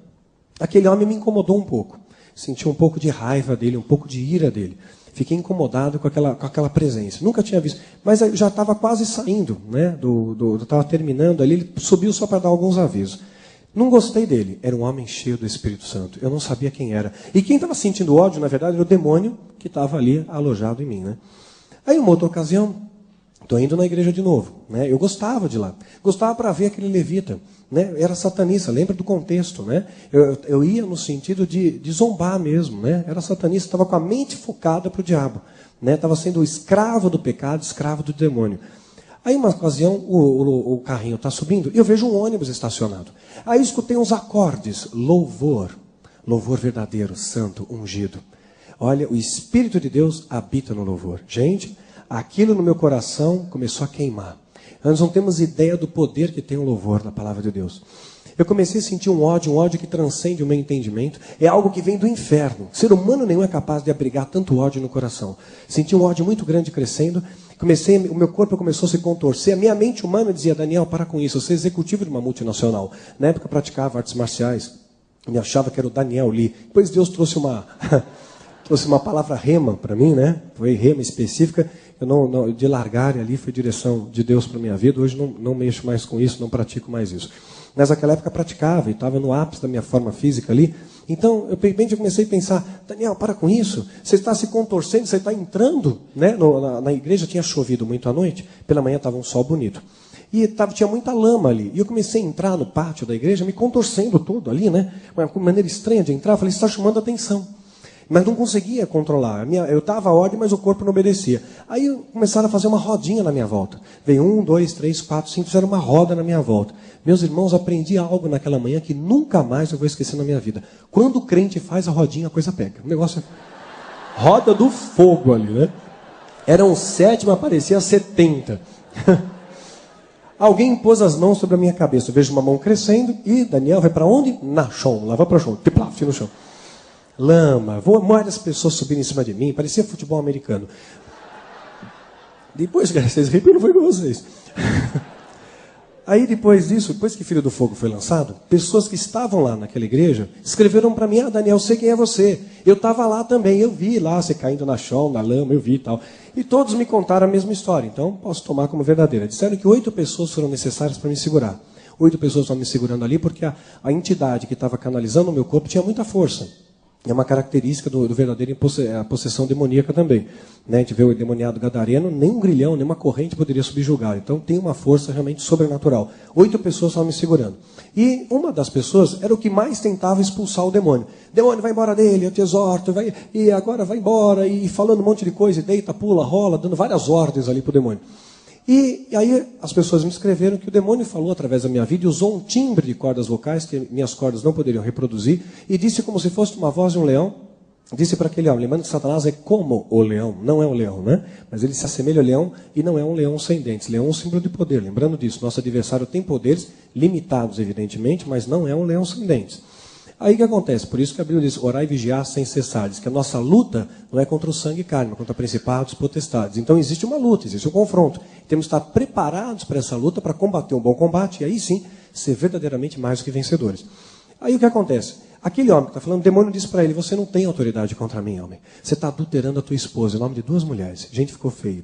Aquele homem me incomodou um pouco. Senti um pouco de raiva dele, um pouco de ira dele. Fiquei incomodado com aquela presença. Nunca tinha visto. Mas eu já estava quase saindo, né? Estava terminando ali. Ele subiu só para dar alguns avisos. Não gostei dele. Era um homem cheio do Espírito Santo. Eu não sabia quem era. E quem estava sentindo ódio, na verdade, era o demônio que estava ali alojado em mim, né? Aí, uma outra ocasião, estou indo na igreja de novo, né? Eu gostava de lá. Gostava para ver aquele levita, né? Era satanista, lembra do contexto, né? Eu ia no sentido de zombar mesmo, né? Era satanista, estava com a mente focada para o diabo, né? Estava sendo escravo do pecado, escravo do demônio. Aí, uma ocasião, o carrinho está subindo e eu vejo um ônibus estacionado. Aí eu escutei uns acordes, louvor verdadeiro, santo, ungido. Olha, o Espírito de Deus habita no louvor. Gente, aquilo no meu coração começou a queimar. Nós não temos ideia do poder que tem o louvor na palavra de Deus. Eu comecei a sentir um ódio que transcende o meu entendimento. É algo que vem do inferno. Ser humano nenhum é capaz de abrigar tanto ódio no coração. Senti um ódio muito grande crescendo. O meu corpo começou a se contorcer. A minha mente humana dizia, Daniel, para com isso. Eu sou executivo de uma multinacional. Na época eu praticava artes marciais. Eu me achava que era o Daniel Lee. Depois Deus trouxe uma palavra rema para mim, né? Foi rema específica. De largar ali foi direção de Deus para a minha vida. Hoje não mexo mais com isso, não pratico mais isso. Mas naquela época praticava e estava no ápice da minha forma física ali. Então, eu comecei a pensar, Daniel, para com isso. Você está se contorcendo, você está entrando, né? Na igreja tinha chovido muito à noite, pela manhã estava um sol bonito. E tinha muita lama ali. E eu comecei a entrar no pátio da igreja, me contorcendo todo ali, né? Uma maneira estranha de entrar. Eu falei, você está chamando a atenção. Mas não conseguia controlar. Eu estava à ordem, mas o corpo não obedecia. Aí começaram a fazer uma rodinha na minha volta. Veio 1, 2, 3, 4, 5, fizeram uma roda na minha volta. Meus irmãos, aprendi algo naquela manhã que nunca mais eu vou esquecer na minha vida. Quando o crente faz a rodinha, a coisa pega. O negócio é roda do fogo ali, né? Eram 7, mas parecia 70. Alguém pôs as mãos sobre a minha cabeça. Eu vejo uma mão crescendo e Daniel vai para onde? Na chão. Lá vai para o chão. Tiplaf no chão. Lama, várias pessoas subindo em cima de mim, parecia futebol americano. Depois, cara, vocês riram, não foi com vocês. Aí depois disso, depois que Filho do Fogo foi lançado, pessoas que estavam lá naquela igreja escreveram para mim, Daniel, sei quem é você. Eu estava lá também, eu vi lá você caindo na chão, na lama, eu vi e tal. E todos me contaram a mesma história, então posso tomar como verdadeira. Disseram que 8 pessoas foram necessárias para me segurar. 8 pessoas estavam me segurando ali porque a entidade que estava canalizando o meu corpo tinha muita força. É uma característica do verdadeiro a possessão demoníaca também. Né? A gente vê o endemoniado gadareno, nem um grilhão, nem uma corrente poderia subjugar. Então tem uma força realmente sobrenatural. 8 pessoas estavam me segurando. E uma das pessoas era o que mais tentava expulsar o demônio. Demônio, vai embora dele, eu te exorto, e agora vai embora, e falando um monte de coisa, e deita, pula, rola, dando várias ordens ali para o demônio. E aí as pessoas me escreveram que o demônio falou através da minha vida e usou um timbre de cordas vocais que minhas cordas não poderiam reproduzir e disse como se fosse uma voz de um leão, disse para aquele homem, lembrando que Satanás é como o leão, não é um leão, né? Mas ele se assemelha ao leão e não é um leão sem dentes. Leão é um símbolo de poder, lembrando disso, nosso adversário tem poderes limitados, evidentemente, mas não é um leão sem dentes. Aí o que acontece? Por isso que a Bíblia diz, orar e vigiar sem cessar. Diz que a nossa luta não é contra o sangue e carne, mas contra principados e potestades. Então existe uma luta, existe um confronto. Temos que estar preparados para essa luta, para combater um bom combate, e aí sim, ser verdadeiramente mais do que vencedores. Aí o que acontece? Aquele homem que está falando, o demônio disse para ele, você não tem autoridade contra mim, homem. Você está adulterando a tua esposa, em nome de 2 mulheres. Gente, ficou feio.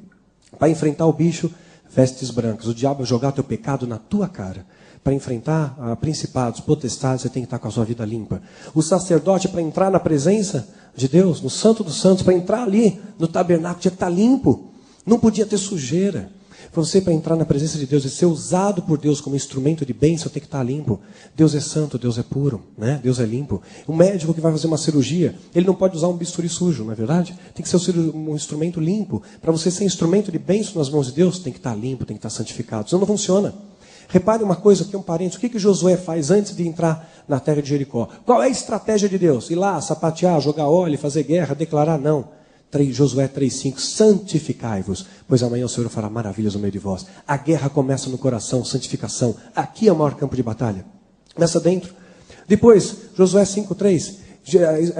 Para enfrentar o bicho, vestes brancas. O diabo vai jogar teu pecado na tua cara. Para enfrentar principados, potestades, você tem que estar com a sua vida limpa. O sacerdote, para entrar na presença de Deus, no Santo dos Santos, para entrar ali no tabernáculo, tinha que estar limpo. Não podia ter sujeira. Você, para entrar na presença de Deus e ser usado por Deus como instrumento de bênção, tem que estar limpo. Deus é santo, Deus é puro, né? Deus é limpo. O médico que vai fazer uma cirurgia, ele não pode usar um bisturi sujo, não é verdade? Tem que ser um instrumento limpo. Para você ser instrumento de bênção nas mãos de Deus, tem que estar limpo, tem que estar santificado. Senão não funciona. Repare uma coisa, aqui um parênteses, o que Josué faz antes de entrar na terra de Jericó? Qual é a estratégia de Deus? Ir lá, sapatear, jogar óleo, fazer guerra, declarar? Não. Josué 3,5, santificai-vos, pois amanhã o Senhor fará maravilhas no meio de vós. A guerra começa no coração, santificação. Aqui é o maior campo de batalha. Começa dentro. Depois, Josué 5,3,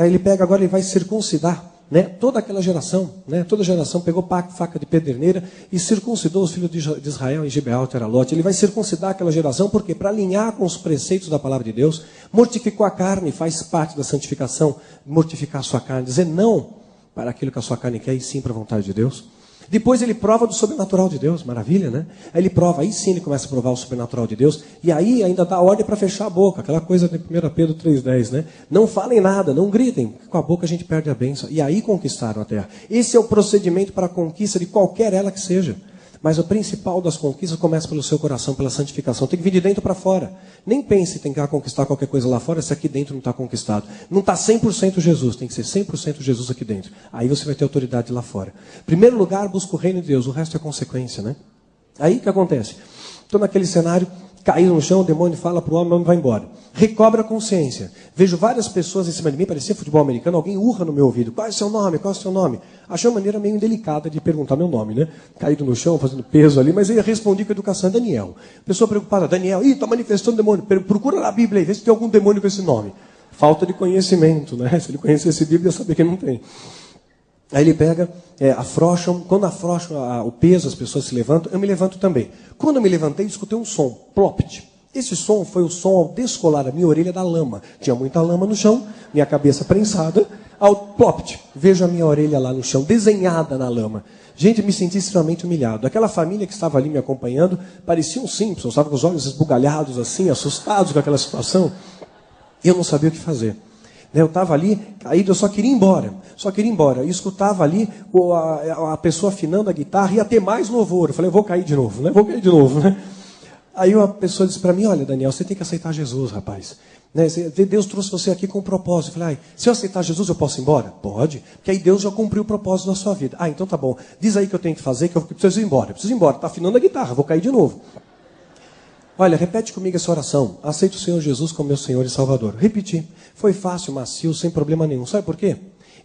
ele pega agora e vai circuncidar né? Toda aquela geração, né? Toda geração pegou faca de pederneira e circuncidou os filhos de Israel em Gibeal, Teralote. Ele vai circuncidar aquela geração, por quê? Para alinhar com os preceitos da palavra de Deus. Mortificou a carne, faz parte da santificação, mortificar a sua carne, dizer não para aquilo que a sua carne quer e sim para a vontade de Deus. Depois ele prova do sobrenatural de Deus, maravilha, né? Aí ele prova, aí sim ele começa a provar o sobrenatural de Deus, e aí ainda dá ordem para fechar a boca, aquela coisa de 1 Pedro 3,10, né? Não falem nada, não gritem, com a boca a gente perde a bênção. E aí conquistaram a terra. Esse é o procedimento para a conquista de qualquer ela que seja. Mas o principal das conquistas começa pelo seu coração, pela santificação. Tem que vir de dentro para fora. Nem pense em tentar conquistar qualquer coisa lá fora se aqui dentro não está conquistado. Não está 100% Jesus, tem que ser 100% Jesus aqui dentro. Aí você vai ter autoridade lá fora. Primeiro lugar, busca o reino de Deus, o resto é consequência, né? Aí o que acontece? Estou naquele cenário, caído no chão, o demônio fala para o homem vai embora. Recobra a consciência. Vejo várias pessoas em cima de mim, parecia futebol americano, alguém urra no meu ouvido. Qual é o seu nome? Qual é o seu nome? Achei uma maneira meio indelicada de perguntar meu nome, né? Caído no chão, fazendo peso ali, mas eu respondi com educação, Daniel. Pessoa preocupada, Daniel, está manifestando demônio. Procura na Bíblia aí, vê se tem algum demônio com esse nome. Falta de conhecimento, né? Se ele conhecesse a Bíblia, ia saber que não tem. Aí ele pega, afrouxam, quando afrouxam o peso, as pessoas se levantam, eu me levanto também. Quando eu me levantei, escutei um som, plopt. Esse som foi o som ao descolar a minha orelha da lama. Tinha muita lama no chão, minha cabeça prensada, ao plopt. Vejo a minha orelha lá no chão, desenhada na lama. Gente, me senti extremamente humilhado. Aquela família que estava ali me acompanhando, parecia um Simpson, estava com os olhos esbugalhados assim, assustados com aquela situação. E eu não sabia o que fazer. Eu estava ali, caído, eu só queria ir embora. Só queria ir embora. E escutava ali a pessoa afinando a guitarra, ia ter mais louvor. Eu falei, eu vou cair de novo, né? Vou cair de novo, né? Aí a pessoa disse para mim, olha, Daniel, você tem que aceitar Jesus, rapaz. Né? Deus trouxe você aqui com um propósito. Eu falei, se eu aceitar Jesus, eu posso ir embora? Pode, porque aí Deus já cumpriu o propósito na sua vida. Ah, então tá bom. Diz aí o que eu tenho que fazer, que eu preciso ir embora. Preciso ir embora, está afinando a guitarra, vou cair de novo. Olha, repete comigo essa oração. Aceito o Senhor Jesus como meu Senhor e Salvador. Repeti. Foi fácil, macio, sem problema nenhum. Sabe por quê?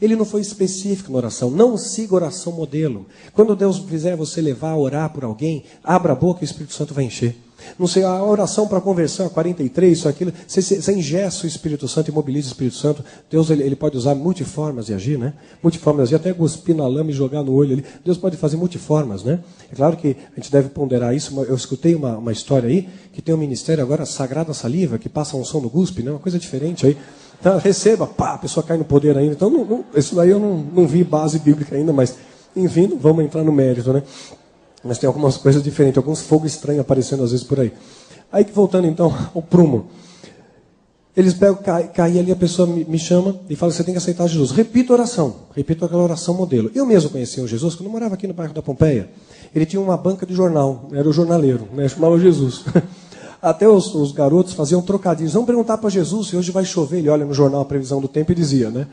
Ele não foi específico na oração. Não siga oração modelo. Quando Deus fizer você levar a orar por alguém, abra a boca e o Espírito Santo vai encher. Não sei, a oração para conversão, a 43, isso, aquilo, você engessa o Espírito Santo e mobiliza o Espírito Santo. Deus ele pode usar multiformas de agir, né? Multiformas de agir, até cuspir na lama e jogar no olho ali. Deus pode fazer multiformas, né? É claro que a gente deve ponderar isso. Eu escutei uma história aí, que tem um ministério agora, Sagrada Saliva, que passa a unção no guspe, né? Uma coisa diferente aí. Então, receba, pá, a pessoa cai no poder ainda. Então, isso daí eu não vi base bíblica ainda, mas, enfim, não vamos entrar no mérito, né? Mas tem algumas coisas diferentes, alguns fogos estranhos aparecendo às vezes por aí. Aí, voltando então ao prumo. Eles pegam, caem ali, a pessoa me chama e fala, você tem que aceitar Jesus. Repito a oração, repito aquela oração modelo. Eu mesmo conheci o Jesus quando eu morava aqui no bairro da Pompeia. Ele tinha uma banca de jornal, era o jornaleiro, né? Chamava Jesus. Até os garotos faziam trocadilhos. Vamos perguntar para Jesus se hoje vai chover. Ele olha no jornal a previsão do tempo e dizia, né?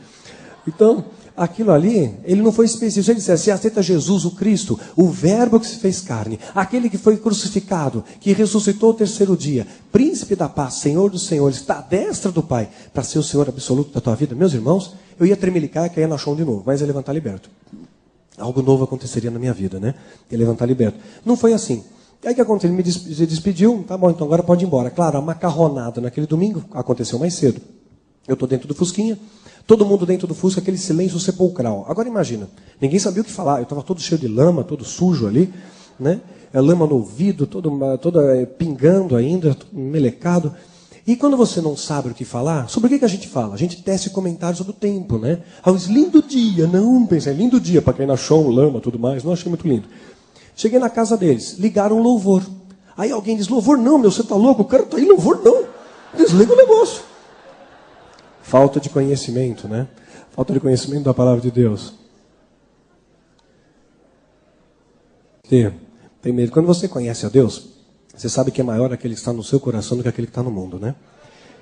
Então, aquilo ali, ele não foi específico. Ele disse, se aceita Jesus, o Cristo, o verbo que se fez carne, aquele que foi crucificado, que ressuscitou o terceiro dia, príncipe da paz, Senhor dos senhores, está à destra do Pai, para ser o Senhor absoluto da tua vida. Meus irmãos, eu ia tremelicar e cair na chão de novo, mas ia levantar liberto. Algo novo aconteceria na minha vida, né? Ia levantar liberto. Não foi assim. Aí o que aconteceu? Ele me despediu, tá bom, então agora pode ir embora. Claro, a macarronada naquele domingo aconteceu mais cedo. Eu estou dentro do Fusquinha, todo mundo dentro do Fusca, aquele silêncio sepulcral. Agora imagina, ninguém sabia o que falar, eu estava todo cheio de lama, todo sujo ali, né? Lama no ouvido, todo pingando ainda, todo melecado. E quando você não sabe o que falar, sobre o que a gente fala? A gente tece comentários sobre o tempo, né? Ah, lindo dia, não, pensei, lindo dia para cair na chão, lama, tudo mais, não achei muito lindo. Cheguei na casa deles, ligaram louvor. Aí alguém diz, louvor não, meu, você está louco? O cara está aí, louvor não. Desliga o negócio. Falta de conhecimento, né? Falta de conhecimento da palavra de Deus. Tem medo. Quando você conhece a Deus, você sabe que é maior aquele que está no seu coração do que aquele que está no mundo, né?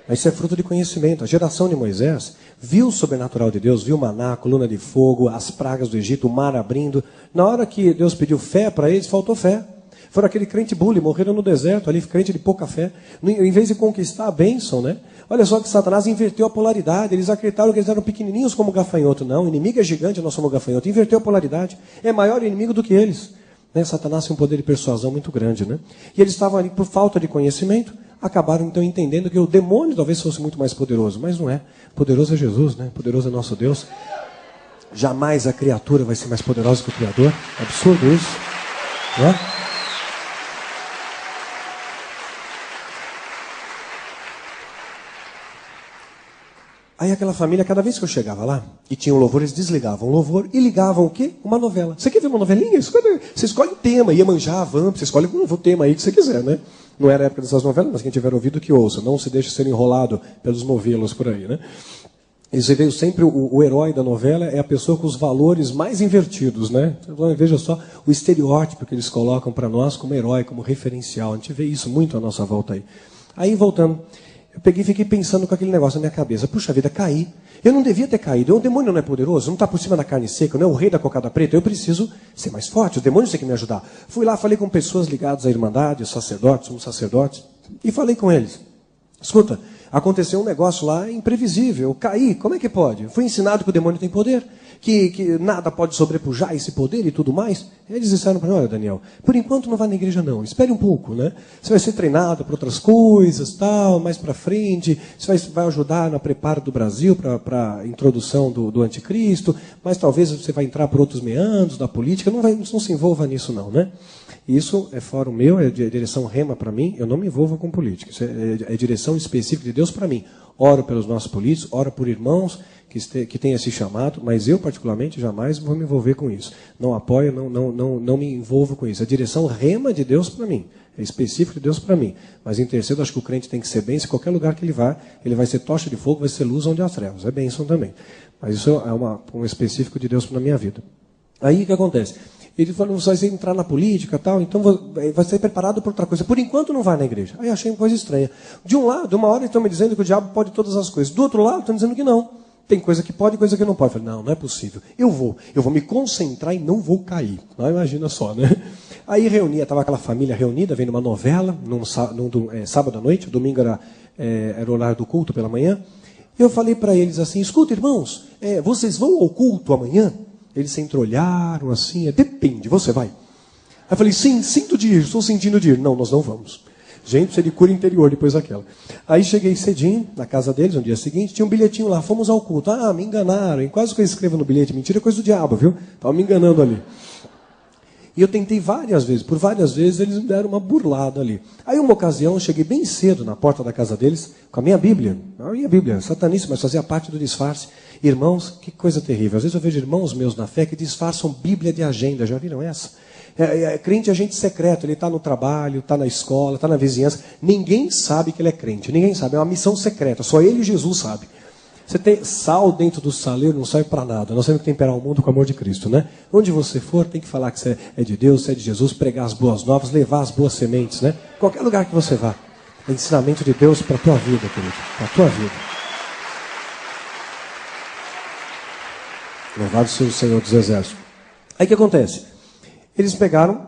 Mas isso é fruto de conhecimento. A geração de Moisés viu o sobrenatural de Deus, viu o maná, a coluna de fogo, as pragas do Egito, o mar abrindo. Na hora que Deus pediu fé para eles, faltou fé. Foram aquele crente bully, morreram no deserto, ali crente de pouca fé. Em vez de conquistar a bênção, né? Olha só que Satanás inverteu a polaridade. Eles acreditaram que eles eram pequenininhos como gafanhoto. Não, o inimigo é gigante, nós somos gafanhoto. Inverteu a polaridade. É maior inimigo do que eles. Né? Satanás tem um poder de persuasão muito grande, né? E eles estavam ali por falta de conhecimento. Acabaram então entendendo que o demônio talvez fosse muito mais poderoso, mas não é. Poderoso é Jesus, né? Poderoso é nosso Deus. Jamais a criatura vai ser mais poderosa que o Criador. É absurdo isso, né? Aí aquela família, cada vez que eu chegava lá, e tinha um louvor, eles desligavam o louvor e ligavam o quê? Uma novela. Você quer ver uma novelinha? Você escolhe o tema, Iemanjá, Vamp, você escolhe o tema aí que você quiser, né? Não era a época dessas novelas, mas quem tiver ouvido que ouça. Não se deixe ser enrolado pelos novelos por aí, né? E você veio sempre, o herói da novela é a pessoa com os valores mais invertidos, né? Então, veja só o estereótipo que eles colocam para nós como herói, como referencial. A gente vê isso muito à nossa volta aí. Aí, voltando, eu peguei e fiquei pensando com aquele negócio na minha cabeça. Puxa vida, caí. Eu não devia ter caído. O demônio não é poderoso, não está por cima da carne seca, não é o rei da cocada preta. Eu preciso ser mais forte, os demônios têm que me ajudar. Fui lá, falei com pessoas ligadas à Irmandade, sacerdotes, somos sacerdotes, e falei com eles. Escuta, aconteceu um negócio lá imprevisível, eu caí, como é que pode? Fui ensinado que o demônio tem poder, que nada pode sobrepujar esse poder e tudo mais. Eles disseram para mim, olha Daniel, por enquanto não vá na igreja não, espere um pouco, né? Você vai ser treinado para outras coisas, tal, mais para frente, você vai ajudar no preparo do Brasil para a introdução do anticristo, mas talvez você vai entrar por outros meandros da política, não se envolva nisso não, né? Isso é fórum meu, é direção rema para mim, eu não me envolvo com política, isso é direção específica de Deus para mim. Oro pelos nossos políticos, oro por irmãos que têm esse chamado, mas eu particularmente jamais vou me envolver com isso. Não apoio, não me envolvo com isso. A direção rema de Deus para mim, é específico de Deus para mim. Mas em terceiro, acho que o crente tem que ser bênção, qualquer lugar que ele vai ser tocha de fogo, vai ser luz onde há trevas, é bênção também. Mas isso é um específico de Deus para a minha vida. Aí o que acontece? Ele falou, você vai entrar na política e tal, então vai ser preparado para outra coisa. Por enquanto não vai na igreja. Aí achei uma coisa estranha. De um lado, uma hora estão me dizendo que o diabo pode todas as coisas. Do outro lado, estão dizendo que não. Tem coisa que pode e coisa que não pode. Eu falei, não é possível. Eu vou me concentrar e não vou cair. Não, imagina só, né? Aí estava aquela família reunida, vendo uma novela, sábado à noite, domingo era o horário do culto pela manhã. Eu falei para eles assim, escuta irmãos, vocês vão ao culto amanhã? Eles se entreolharam assim, depende, você vai? Aí eu falei, sim, sinto de ir, estou sentindo de ir. Não, nós não vamos. Gente, precisa de cura interior depois daquela. Aí cheguei cedinho, na casa deles, no dia seguinte, tinha um bilhetinho lá, fomos ao culto. Ah, me enganaram, e quase que eu escrevo no bilhete, mentira, é coisa do diabo, viu? Estavam me enganando ali. E eu tentei várias vezes, por várias vezes eles me deram uma burlada ali. Aí uma ocasião, eu cheguei bem cedo na porta da casa deles, com a minha Bíblia, sataníssima, mas fazia parte do disfarce. Irmãos, que coisa terrível. Às vezes eu vejo irmãos meus na fé que disfarçam Bíblia de agenda, já viram essa? Crente é agente secreto, ele está no trabalho, está na escola, está na vizinhança. Ninguém sabe que ele é crente, ninguém sabe, é uma missão secreta, só ele e Jesus sabe. Você tem sal dentro do saleiro, não serve para nada. Nós temos que temperar o mundo com o amor de Cristo, né? Onde você for, tem que falar que você é de Deus, você é de Jesus, pregar as boas novas, levar as boas sementes, né? Qualquer lugar que você vá. É ensinamento de Deus para a tua vida, querido. Para a tua vida. Louvado seja o Senhor dos Exércitos. Aí o que acontece? Eles pegaram,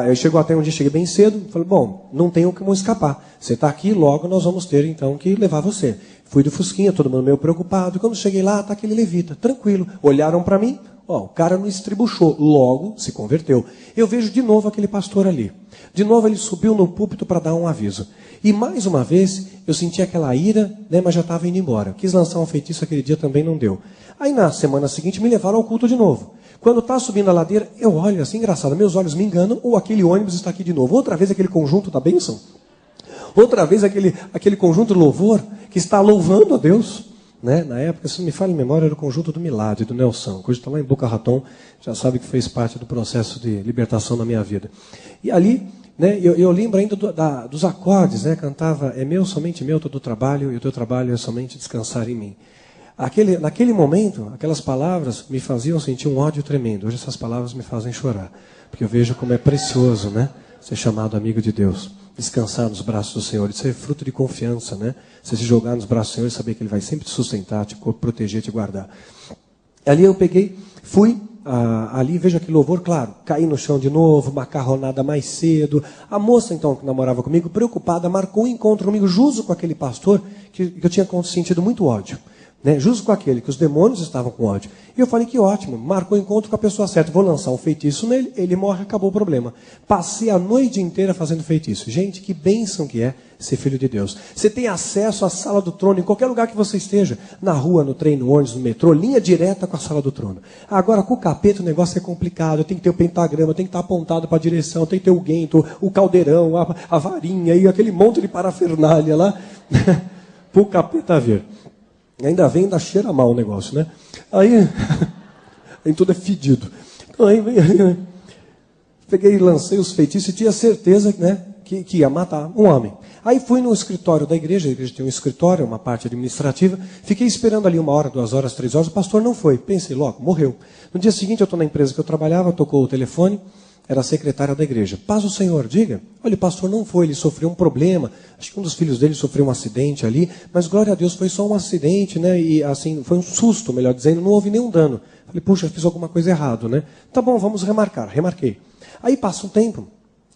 eu chego até um dia, cheguei bem cedo, falei, não tenho como escapar. Você está aqui, logo nós vamos ter então que levar você. Fui do Fusquinha, todo mundo meio preocupado. Quando cheguei lá, está aquele levita, tranquilo. Olharam para mim, o cara não estribuchou, logo se converteu. Eu vejo de novo aquele pastor ali. De novo ele subiu no púlpito para dar um aviso. E mais uma vez, eu senti aquela ira, né, mas já estava indo embora. Quis lançar um feitiço aquele dia, também não deu. Aí na semana seguinte me levaram ao culto de novo. Quando está subindo a ladeira, eu olho assim, engraçado, meus olhos me enganam, ou aquele ônibus está aqui de novo. Outra vez aquele conjunto da bênção. Outra vez aquele conjunto de louvor que está louvando a Deus. Né? Na época, se não me falha em memória, era o conjunto do Milad, do Nelson, que hoje está lá em Boca Raton, já sabe que fez parte do processo de libertação da minha vida. E ali, né, eu lembro ainda dos acordes, né? Cantava, é meu, somente meu, todo o trabalho, e o teu trabalho é somente descansar em mim. Naquele momento, aquelas palavras me faziam sentir um ódio tremendo. Hoje essas palavras me fazem chorar, porque eu vejo como é precioso, né, ser chamado amigo de Deus. Descansar nos braços do Senhor, isso é fruto de confiança, né? Você se jogar nos braços do Senhor e saber que Ele vai sempre te sustentar, te proteger, te guardar. Ali eu peguei, fui, ali vejo aquele louvor, claro, caí no chão de novo, macarronada mais cedo. A moça então que namorava comigo, preocupada, marcou um encontro comigo, justo com aquele pastor, que eu tinha sentido muito ódio. Né? Justo com aquele que os demônios estavam com ódio. E eu falei, que ótimo, marcou o encontro com a pessoa certa. Vou lançar um feitiço nele, ele morre, acabou o problema. Passei a noite inteira fazendo feitiço. Gente, que bênção que é ser filho de Deus. Você tem acesso à sala do trono em qualquer lugar que você esteja. Na rua, no trem, no ônibus, no metrô, linha direta com a sala do trono. Agora, com o capeta o negócio é complicado. Tem que ter o pentagrama, tem que estar apontado para a direção, tem que ter o guento, o caldeirão, a varinha e aquele monte de parafernália lá. Para o capeta ver. Ainda vem, ainda cheira mal o negócio, né? Aí tudo é fedido. Então aí peguei e lancei os feitiços e tinha certeza, né, que ia matar um homem. Aí fui no escritório da igreja, a igreja tem um escritório, uma parte administrativa, fiquei esperando ali 1 hora, 2 horas, 3 horas, o pastor não foi. Pensei, logo, morreu. No dia seguinte eu estou na empresa que eu trabalhava, tocou o telefone, era a secretária da igreja. Paz o Senhor, diga. Olha, o pastor não foi, ele sofreu um problema. Acho que um dos filhos dele sofreu um acidente ali, mas glória a Deus, foi só um acidente, né? E assim, foi um susto, melhor dizendo, não houve nenhum dano. Falei, puxa, fiz alguma coisa errada, né? Tá bom, vamos remarcar. Remarquei. Aí passa um tempo,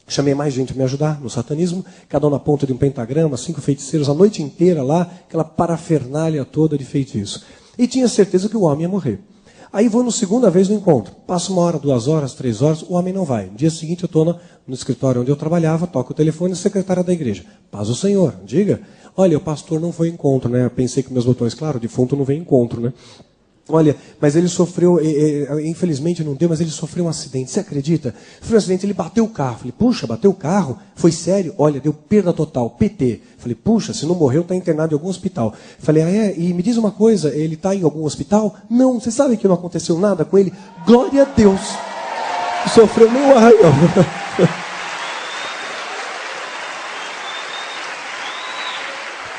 chamei mais gente para me ajudar no satanismo, cada um na ponta de um pentagrama, 5 feiticeiros, a noite inteira lá, aquela parafernália toda de feitiço. E tinha certeza que o homem ia morrer. Aí vou na segunda vez no encontro. Passa 1 hora, 2 horas, 3 horas, o homem não vai. No dia seguinte eu estou no escritório onde eu trabalhava, toco o telefone, a secretária da igreja. Paz o Senhor, diga. Olha, o pastor não foi encontro, né? Eu pensei que meus botões, claro, defunto não vem encontro, né? Olha, mas ele sofreu, infelizmente não deu, mas ele sofreu um acidente, você acredita? Sofreu um acidente, ele bateu o carro. Falei, puxa, bateu o carro? Foi sério? Olha, deu perda total, PT. Falei, puxa, se não morreu, está internado em algum hospital. Falei, e me diz uma coisa, ele está em algum hospital? Não, você sabe que não aconteceu nada com ele? Glória a Deus! Não sofreu nem um arranhão.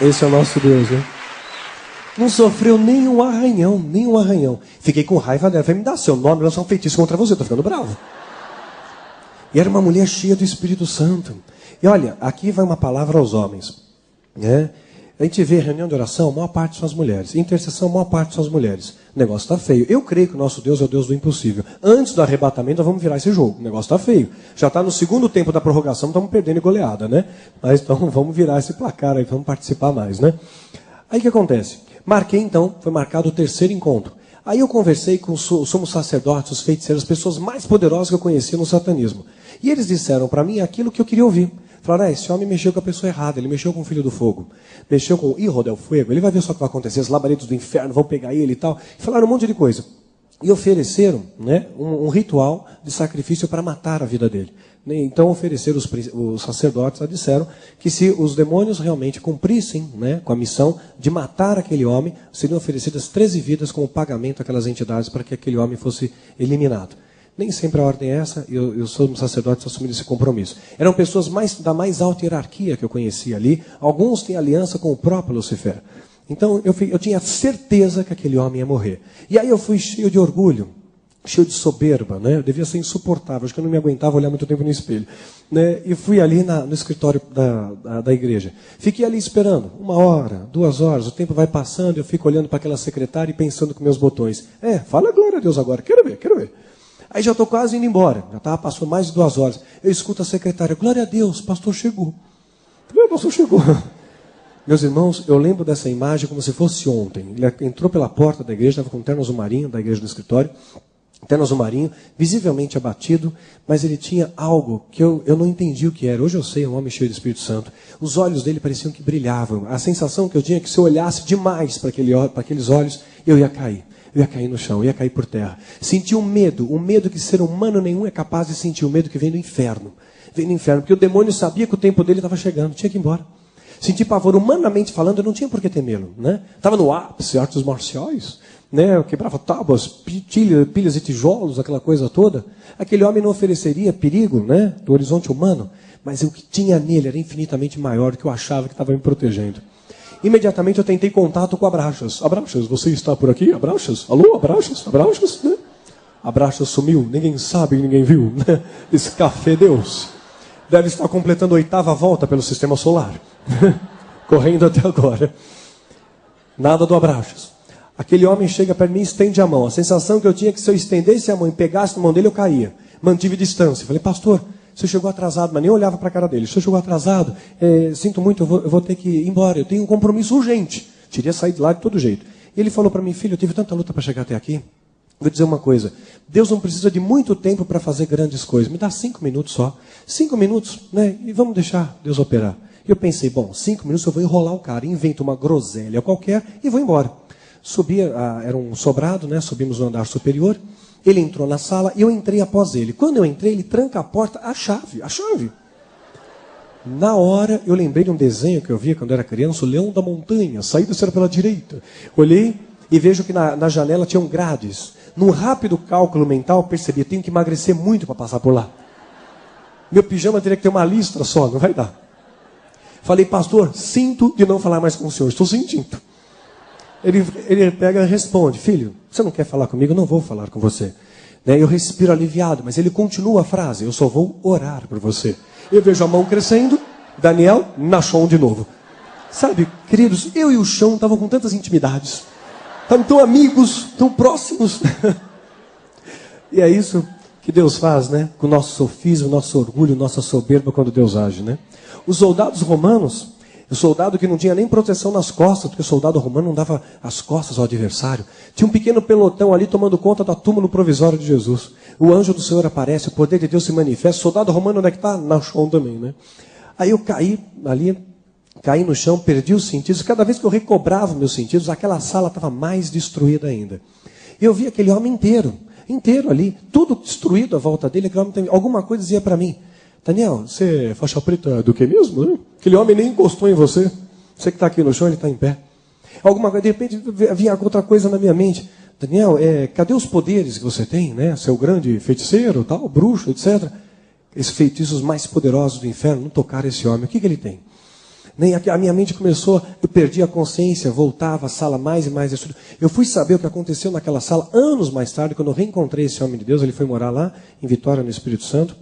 Esse é o nosso Deus, né? Não sofreu nenhum arranhão, nenhum arranhão. Fiquei com raiva dela. Falei, me dá seu nome, lançar um feitiço contra você. Estou ficando bravo. E era uma mulher cheia do Espírito Santo. E olha, aqui vai uma palavra aos homens. Né? A gente vê reunião de oração, a maior parte são as mulheres. Intercessão, a maior parte são as mulheres. O negócio está feio. Eu creio que o nosso Deus é o Deus do impossível. Antes do arrebatamento, nós vamos virar esse jogo. O negócio está feio. Já está no segundo tempo da prorrogação, estamos perdendo goleada, né? Mas então vamos virar esse placar aí, vamos participar mais, né? Aí o que acontece? Marquei então, foi marcado o 3º encontro. Aí eu conversei com os somos sacerdotes, os feiticeiros, as pessoas mais poderosas que eu conhecia no satanismo. E eles disseram para mim aquilo que eu queria ouvir. Falaram, esse homem mexeu com a pessoa errada, ele mexeu com o filho do fogo. Mexeu com o hijo del fuego, ele vai ver só o que vai acontecer, os labaredos do inferno vão pegar ele e tal. E falaram um monte de coisa. E ofereceram, né, um ritual de sacrifício para matar a vida dele. Então ofereceram os sacerdotes, disseram que se os demônios realmente cumprissem, né, com a missão de matar aquele homem, seriam oferecidas 13 vidas como pagamento àquelas entidades para que aquele homem fosse eliminado. Nem sempre a ordem é essa, e os sacerdotes assumiram esse compromisso. Eram pessoas da mais alta hierarquia que eu conhecia ali, alguns têm aliança com o próprio Lucifer. Então eu tinha certeza que aquele homem ia morrer. E aí eu fui cheio de orgulho, cheio de soberba, né? Eu devia ser insuportável, acho que eu não me aguentava olhar muito tempo no espelho. Né? E fui ali no escritório da igreja. Fiquei ali esperando, 1 hora, 2 horas, o tempo vai passando, eu fico olhando para aquela secretária e pensando com meus botões. Fala glória a Deus agora, quero ver. Aí já estou quase indo embora, passou mais de 2 horas. Eu escuto a secretária, glória a Deus, pastor chegou. O pastor chegou. Meus irmãos, eu lembro dessa imagem como se fosse ontem. Ele entrou pela porta da igreja, estava com um terno azul marinho da igreja do escritório, terno azul marinho, visivelmente abatido, mas ele tinha algo que eu não entendi o que era. Hoje eu sei, um homem cheio do Espírito Santo. Os olhos dele pareciam que brilhavam. A sensação que eu tinha é que se eu olhasse demais para aqueles olhos, eu ia cair. Eu ia cair no chão, eu ia cair por terra. Senti um medo que ser humano nenhum é capaz de sentir, o medo que vem do inferno. Vem do inferno, porque o demônio sabia que o tempo dele estava chegando, tinha que ir embora. Senti pavor, humanamente falando, eu não tinha por que temê-lo. Né? Estava no ápice, artes marciais, né? Eu quebrava tábuas, pilhas e tijolos, aquela coisa toda. Aquele homem não ofereceria perigo, né, do horizonte humano, mas o que tinha nele era infinitamente maior do que eu achava que estava me protegendo. Imediatamente eu tentei contato com Abraxas. Abraxas, você está por aqui? Abraxas? Alô, Abraxas? Abraxas? Né? Abraxas sumiu, ninguém sabe, ninguém viu. Né? Esse café Deus deve estar completando a 8ª volta pelo sistema solar. Correndo até agora. Nada do Abraxas. Aquele homem chega perto de mim e estende a mão. A sensação que eu tinha é que se eu estendesse a mão e pegasse na mão dele, eu caía. Mantive distância. Falei, pastor, você chegou atrasado, mas nem olhava para a cara dele. Você chegou atrasado, sinto muito, eu vou ter que ir embora. Eu tenho um compromisso urgente. Teria saído de lá de todo jeito. Ele falou para mim, filho, eu tive tanta luta para chegar até aqui. Vou dizer uma coisa, Deus não precisa de muito tempo para fazer grandes coisas. Me dá 5 minutos só. 5 minutos, né? E vamos deixar Deus operar. E eu pensei, bom, 5 minutos eu vou enrolar o cara, invento uma groselha qualquer e vou embora. Subi, era um sobrado, né? Subimos no andar superior. Ele entrou na sala e eu entrei após ele. Quando eu entrei, ele tranca a porta, a chave. Na hora, eu lembrei de um desenho que eu via quando era criança, o Leão da Montanha, saída era pela direita. Olhei e vejo que na janela tinham grades. Num rápido cálculo mental, percebi, tenho que emagrecer muito para passar por lá. Meu pijama teria que ter uma listra só, não vai dar. Falei, pastor, sinto de não falar mais com o senhor, estou sentindo. Ele pega e responde, filho, você não quer falar comigo? Eu não vou falar com você. Né? Eu respiro aliviado, mas ele continua a frase, eu só vou orar por você. Eu vejo a mão crescendo, Daniel, na chão de novo. Sabe, queridos, eu e o chão estavam com tantas intimidades. Estavam tão amigos, tão próximos. E é isso que Deus faz, né? Com o nosso sofismo, nosso orgulho, nossa soberba quando Deus age, né? Os soldados romanos, o soldado que não tinha nem proteção nas costas, porque o soldado romano não dava as costas ao adversário. Tinha um pequeno pelotão ali tomando conta da túmulo provisório de Jesus. O anjo do Senhor aparece, o poder de Deus se manifesta. O soldado romano onde é que está? Na chão também, né? Aí eu caí ali, caí no chão, perdi os sentidos. Cada vez que eu recobrava meus sentidos, aquela sala estava mais destruída ainda. E eu vi aquele homem inteiro ali, tudo destruído à volta dele. Aquele homem, alguma coisa dizia para mim, Daniel, você é faixa preta do que mesmo? Né? Aquele homem nem encostou em você. Você que está aqui no chão, ele está em pé. Alguma coisa, de repente, vinha outra coisa na minha mente. Daniel, cadê os poderes que você tem, né? Seu grande feiticeiro, tal, bruxo, etc. Esses feitiços mais poderosos do inferno não tocaram esse homem. O que ele tem? Nem a minha mente começou, eu perdi a consciência, voltava a sala mais e mais destruída. Eu fui saber o que aconteceu naquela sala anos mais tarde, quando eu reencontrei esse homem de Deus. Ele foi morar lá, em Vitória, no Espírito Santo.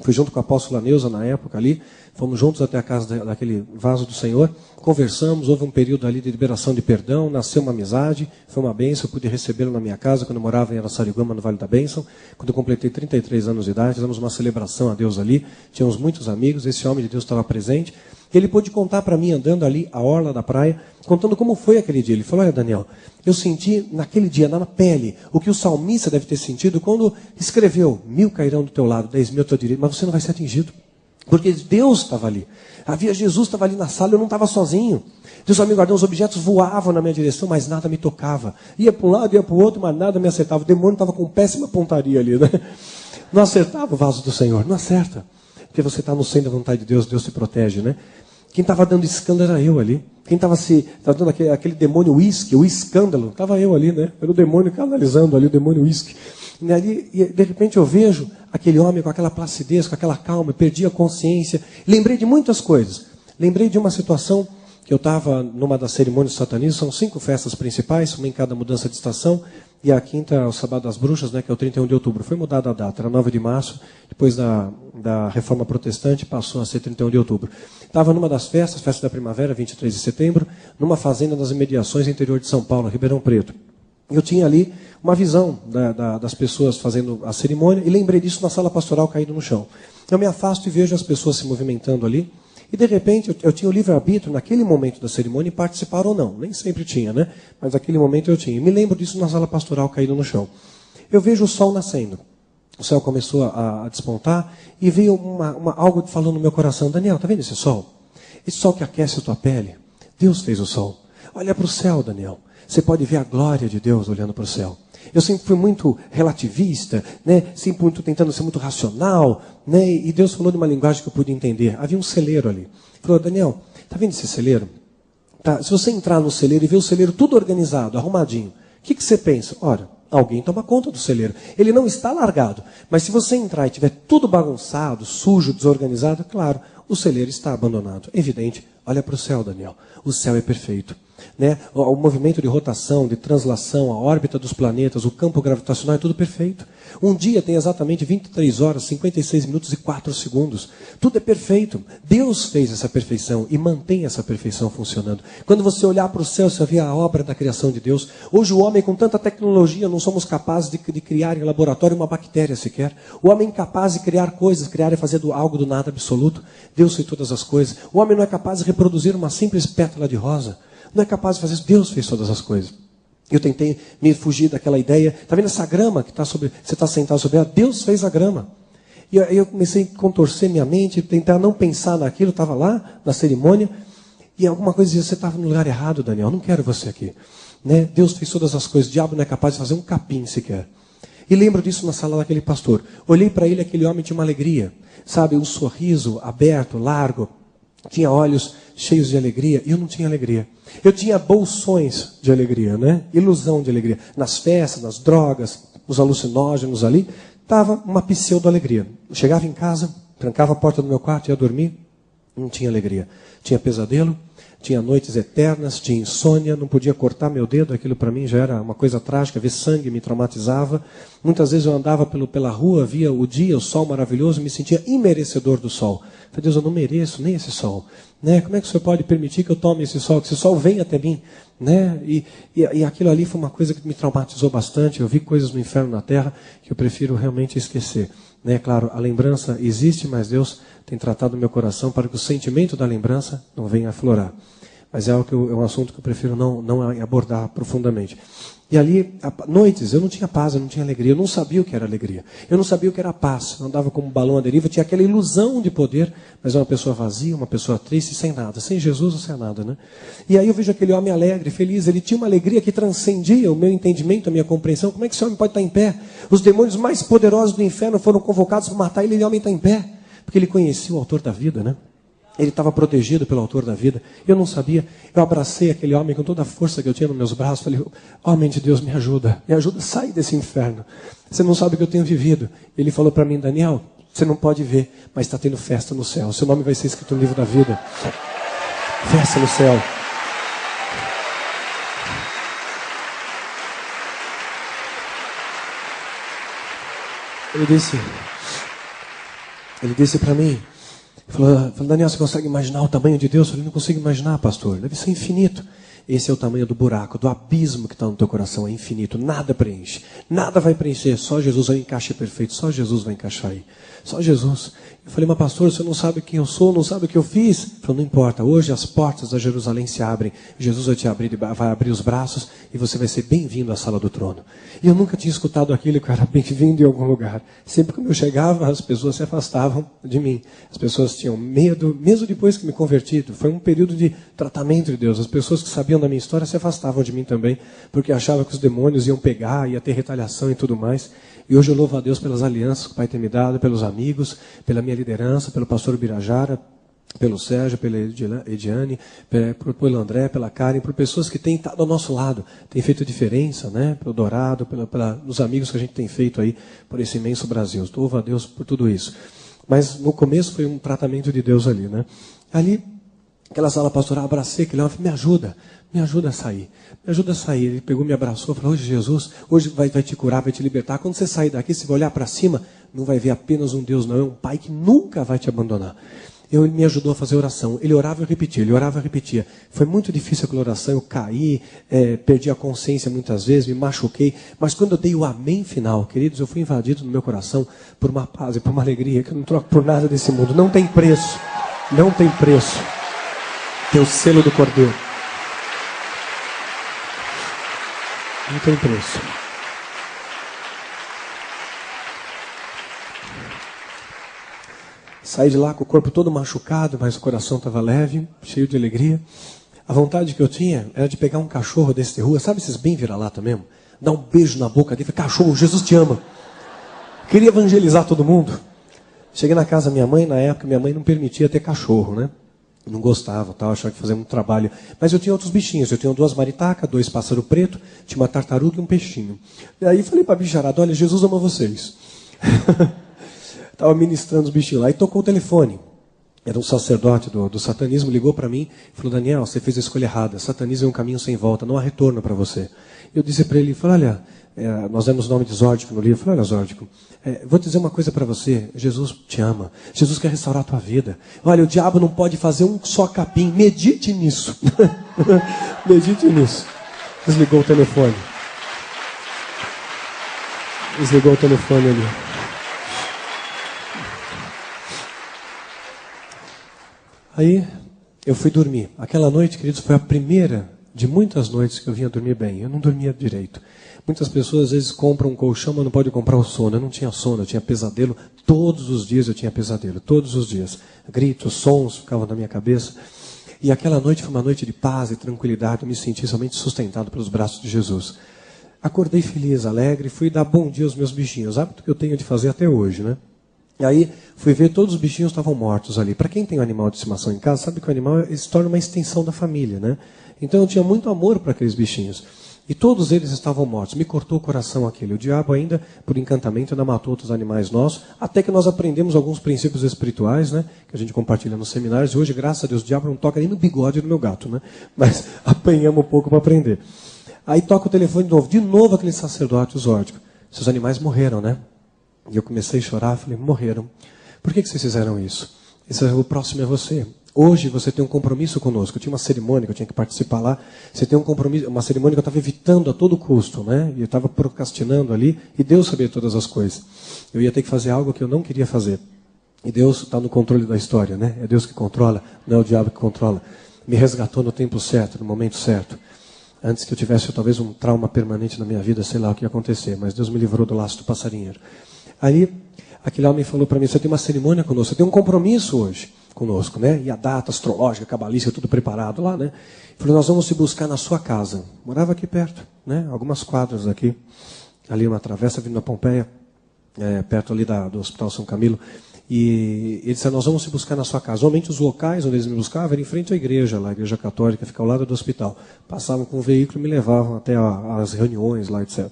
Fui junto com a apóstola Neuza na época ali, fomos juntos até a casa daquele vaso do Senhor, conversamos, houve um período ali de liberação de perdão, nasceu uma amizade, foi uma bênção, eu pude recebê-lo na minha casa quando eu morava em Araçariguama, no Vale da Bênção. Quando eu completei 33 anos de idade, fizemos uma celebração a Deus ali, tínhamos muitos amigos, esse homem de Deus estava presente. Ele pôde contar para mim, andando ali, a orla da praia, contando como foi aquele dia. Ele falou, olha Daniel, eu senti naquele dia, na pele, o que o salmista deve ter sentido quando escreveu, 1000 cairão do teu lado, 10.000 ao teu direito, mas você não vai ser atingido. Porque Deus estava ali. Havia Jesus, estava ali na sala, eu não estava sozinho. Deus, amigo guardão, os objetos voavam na minha direção, mas nada me tocava. Ia para um lado, ia para o outro, mas nada me acertava. O demônio estava com péssima pontaria ali, né? Não acertava o vaso do Senhor, não acerta. Porque você está no centro da vontade de Deus, Deus te protege, né? Quem estava dando escândalo era eu ali. Quem estava dando aquele demônio uísque, o escândalo, estava eu ali, né? Era o demônio canalizando ali, o demônio uísque. E ali, de repente eu vejo aquele homem com aquela placidez, com aquela calma, perdi a consciência. Lembrei de muitas coisas. Lembrei de uma situação que eu estava numa das cerimônias satanistas, são 5 festas principais, uma em cada mudança de estação, e a quinta é o Sábado das Bruxas, né, que é o 31 de outubro. Foi mudada a data, era 9 de março, depois da Reforma Protestante, passou a ser 31 de outubro. Estava numa das festas, festa da primavera, 23 de setembro, numa fazenda nas imediações do interior de São Paulo, Ribeirão Preto. Eu tinha ali uma visão das pessoas fazendo a cerimônia, e lembrei disso na sala pastoral caído no chão. Eu me afasto e vejo as pessoas se movimentando ali, e de repente eu tinha o livre-arbítrio naquele momento da cerimônia em participar ou não. Nem sempre tinha, né? Mas naquele momento eu tinha. E me lembro disso na sala pastoral caído no chão. Eu vejo o sol nascendo. O céu começou a despontar e veio algo falando no meu coração. Daniel, está vendo esse sol? Esse sol que aquece a tua pele. Deus fez o sol. Olha para o céu, Daniel. Você pode ver a glória de Deus olhando para o céu. Eu sempre fui muito relativista, né? Sempre muito tentando ser muito racional, né? E Deus falou de uma linguagem que eu pude entender. Havia um celeiro ali. Ele falou, Daniel, está vendo esse celeiro? Tá, se você entrar no celeiro e ver o celeiro tudo organizado, arrumadinho, o que você pensa? Ora, alguém toma conta do celeiro. Ele não está largado. Mas se você entrar e tiver tudo bagunçado, sujo, desorganizado, claro, o celeiro está abandonado. Evidente. Olha para o céu, Daniel. O céu é perfeito. Né? O movimento de rotação, de translação, a órbita dos planetas, o campo gravitacional é tudo perfeito. Um dia tem exatamente 23 horas, 56 minutos e 4 segundos. Tudo é perfeito. Deus fez essa perfeição e mantém essa perfeição funcionando. Quando você olhar para o céu, você vê a obra da criação de Deus. Hoje o homem, com tanta tecnologia, não somos capazes de criar em laboratório uma bactéria sequer. O homem é incapaz de criar coisas, criar e fazer algo do nada absoluto. Deus fez todas as coisas. O homem não é capaz de reproduzir uma simples pétala de rosa. Não é capaz de fazer isso. Deus fez todas as coisas. Eu tentei me fugir daquela ideia. Está vendo essa grama que você está sentado sobre ela? Deus fez a grama. E aí eu comecei a contorcer minha mente, tentar não pensar naquilo. Estava lá na cerimônia e alguma coisa dizia, você estava no lugar errado, Daniel, não quero você aqui. Né? Deus fez todas as coisas, o diabo não é capaz de fazer um capim sequer. E lembro disso na sala daquele pastor. Olhei para ele, aquele homem tinha uma alegria. Sabe, um sorriso aberto, largo. Tinha olhos cheios de alegria e eu não tinha alegria. Eu tinha bolsões de alegria, né? Ilusão de alegria. Nas festas, nas drogas, nos alucinógenos ali, estava uma pseudo-alegria. Eu chegava em casa, trancava a porta do meu quarto e ia dormir, não tinha alegria. Tinha pesadelo, tinha noites eternas, tinha insônia, não podia cortar meu dedo, aquilo para mim já era uma coisa trágica, ver sangue me traumatizava. Muitas vezes eu andava pela rua, via o dia, o sol maravilhoso, me sentia imerecedor do sol. Falei, Deus, eu não mereço nem esse sol. Né? Como é que o Senhor pode permitir que eu tome esse sol, que esse sol venha até mim? Né? E aquilo ali foi uma coisa que me traumatizou bastante. Eu vi coisas no inferno na terra que eu prefiro realmente esquecer. Né? Claro, a lembrança existe, mas Deus tem tratado o meu coração para que o sentimento da lembrança não venha aflorar. Mas é um assunto que eu prefiro não abordar profundamente. E ali, noites, eu não tinha paz, eu não tinha alegria, eu não sabia o que era alegria. Eu não sabia o que era paz, eu andava como um balão à deriva, tinha aquela ilusão de poder, mas é uma pessoa vazia, uma pessoa triste, sem nada, sem Jesus ou sem nada, né? E aí eu vejo aquele homem alegre, feliz, ele tinha uma alegria que transcendia o meu entendimento, a minha compreensão. Como é que esse homem pode estar em pé? Os demônios mais poderosos do inferno foram convocados para matar ele, e o homem está em pé, porque ele conhecia o autor da vida, né? Ele estava protegido pelo autor da vida. Eu não sabia. Eu abracei aquele homem com toda a força que eu tinha nos meus braços. Falei, homem de Deus, me ajuda a sair desse inferno. Você não sabe o que eu tenho vivido. Ele falou para mim, Daniel, você não pode ver, mas está tendo festa no céu. Seu nome vai ser escrito no livro da vida. Festa no céu. Ele disse para mim, falou, Daniel, você consegue imaginar o tamanho de Deus? Eu falei, não consigo imaginar, pastor. Deve ser infinito. Esse é o tamanho do buraco, do abismo que está no teu coração. É infinito. Nada preenche. Nada vai preencher. Só Jesus é o encaixe perfeito. Só Jesus vai encaixar aí. Só Jesus. Eu falei, mas pastor, você não sabe quem eu sou, não sabe o que eu fiz? Ele falou, não importa. Hoje as portas da Jerusalém se abrem. Jesus vai abrir os braços e você vai ser bem-vindo à sala do trono. E eu nunca tinha escutado aquilo, cara, bem-vindo em algum lugar. Sempre que eu chegava, as pessoas se afastavam de mim. As pessoas tinham medo, mesmo depois que me converti. Foi um período de tratamento de Deus. As pessoas que sabiam da minha história se afastavam de mim também, porque achavam que os demônios iam pegar, ia ter retaliação e tudo mais. E hoje eu louvo a Deus pelas alianças que o Pai tem me dado, pelos amigos, pela minha liderança, pelo pastor Birajara, pelo Sérgio, pela Ediane, pelo André, pela Karen, por pessoas que têm estado ao nosso lado, têm feito diferença, né? Pelo Dourado, pelos amigos que a gente tem feito aí por esse imenso Brasil. Louvo a Deus por tudo isso. Mas no começo foi um tratamento de Deus ali, né? Ali, aquela sala pastoral, abracei aquele homem, me ajuda a sair. Me ajuda a sair. Ele pegou, me abraçou, falou, hoje Jesus, hoje vai te curar, vai te libertar. Quando você sair daqui, você vai olhar para cima, não vai ver apenas um Deus, não. É um Pai que nunca vai te abandonar. Ele me ajudou a fazer oração. Ele orava e repetia, ele orava e repetia. Foi muito difícil aquela oração, eu caí, perdi a consciência muitas vezes, me machuquei. Mas quando eu dei o amém final, queridos, eu fui invadido no meu coração por uma paz e por uma alegria que eu não troco por nada desse mundo. Não tem preço. Não tem preço. Tem o selo do Cordeiro. Não tem preço. Saí de lá com o corpo todo machucado, mas o coração estava leve, cheio de alegria. A vontade que eu tinha era de pegar um cachorro desse de rua, sabe esses bem vira-lata mesmo? Dar um beijo na boca dele, cachorro, Jesus te ama. Queria evangelizar todo mundo. Cheguei na casa da minha mãe, na época minha mãe não permitia ter cachorro, né? Não gostava, tal, achava que fazia muito trabalho. Mas eu tinha outros bichinhos. Eu tinha 2 maritacas, 2 pássaros pretos, tinha uma tartaruga e um peixinho. E aí falei para a bicharada, olha, Jesus ama vocês. Estava ministrando os bichinhos lá e tocou o telefone. Era um sacerdote do satanismo, ligou para mim e falou, Daniel, você fez a escolha errada. Satanismo é um caminho sem volta, não há retorno para você. Eu disse para ele, falei, olha, nós demos o nome de Zórdico no livro. Eu falei, olha, Zórdico, vou dizer uma coisa para você. Jesus te ama. Jesus quer restaurar a tua vida. Olha, o diabo não pode fazer um só capim. Medite nisso. Medite nisso. Desligou o telefone. Desligou o telefone ali. Aí eu fui dormir. Aquela noite, queridos, foi a primeira de muitas noites que eu vinha dormir bem. Eu não dormia direito. Muitas pessoas às vezes compram um colchão, mas não pode comprar o sono. Eu não tinha sono, eu tinha pesadelo. Todos os dias eu tinha pesadelo, todos os dias. Gritos, sons ficavam na minha cabeça. E aquela noite foi uma noite de paz e tranquilidade. Eu me senti somente sustentado pelos braços de Jesus. Acordei feliz, alegre, fui dar bom dia aos meus bichinhos. Hábito que eu tenho de fazer até hoje, né? E aí fui ver, todos os bichinhos estavam mortos ali. Para quem tem um animal de estimação em casa, sabe que o animal se torna uma extensão da família, né? Então eu tinha muito amor para aqueles bichinhos. E todos eles estavam mortos. Me cortou o coração aquele. O diabo ainda, por encantamento, ainda matou outros animais nossos, até que nós aprendemos alguns princípios espirituais, né? Que a gente compartilha nos seminários. E hoje, graças a Deus, o diabo não toca nem no bigode do meu gato, né? Mas apanhamos um pouco para aprender. Aí toca o telefone de novo aquele sacerdote, o Zórdico. Seus animais morreram, né? E eu comecei a chorar, falei, morreram. Por que vocês fizeram isso? O próximo é você. Hoje você tem um compromisso conosco. Eu tinha uma cerimônia que eu tinha que participar lá. Você tem um compromisso, uma cerimônia que eu estava evitando a todo custo, né? E eu estava procrastinando ali. E Deus sabia todas as coisas. Eu ia ter que fazer algo que eu não queria fazer. E Deus está no controle da história, né? É Deus que controla, não é o diabo que controla. Me resgatou no tempo certo, no momento certo. Antes que eu tivesse talvez um trauma permanente na minha vida, sei lá o que ia acontecer. Mas Deus me livrou do laço do passarinheiro. Aí, aquele homem falou para mim, você tem uma cerimônia conosco, você tem um compromisso hoje conosco, né? E a data astrológica, cabalística, tudo preparado lá, né? Ele falou, nós vamos te buscar na sua casa. Morava aqui perto, né? Algumas quadras aqui. Ali uma travessa vindo da Pompeia, perto ali do Hospital São Camilo. E ele disse, nós vamos te buscar na sua casa. Normalmente os locais onde eles me buscavam eram em frente à igreja, lá, a igreja católica, fica ao lado do hospital. Passavam com o veículo e me levavam até as reuniões lá, etc.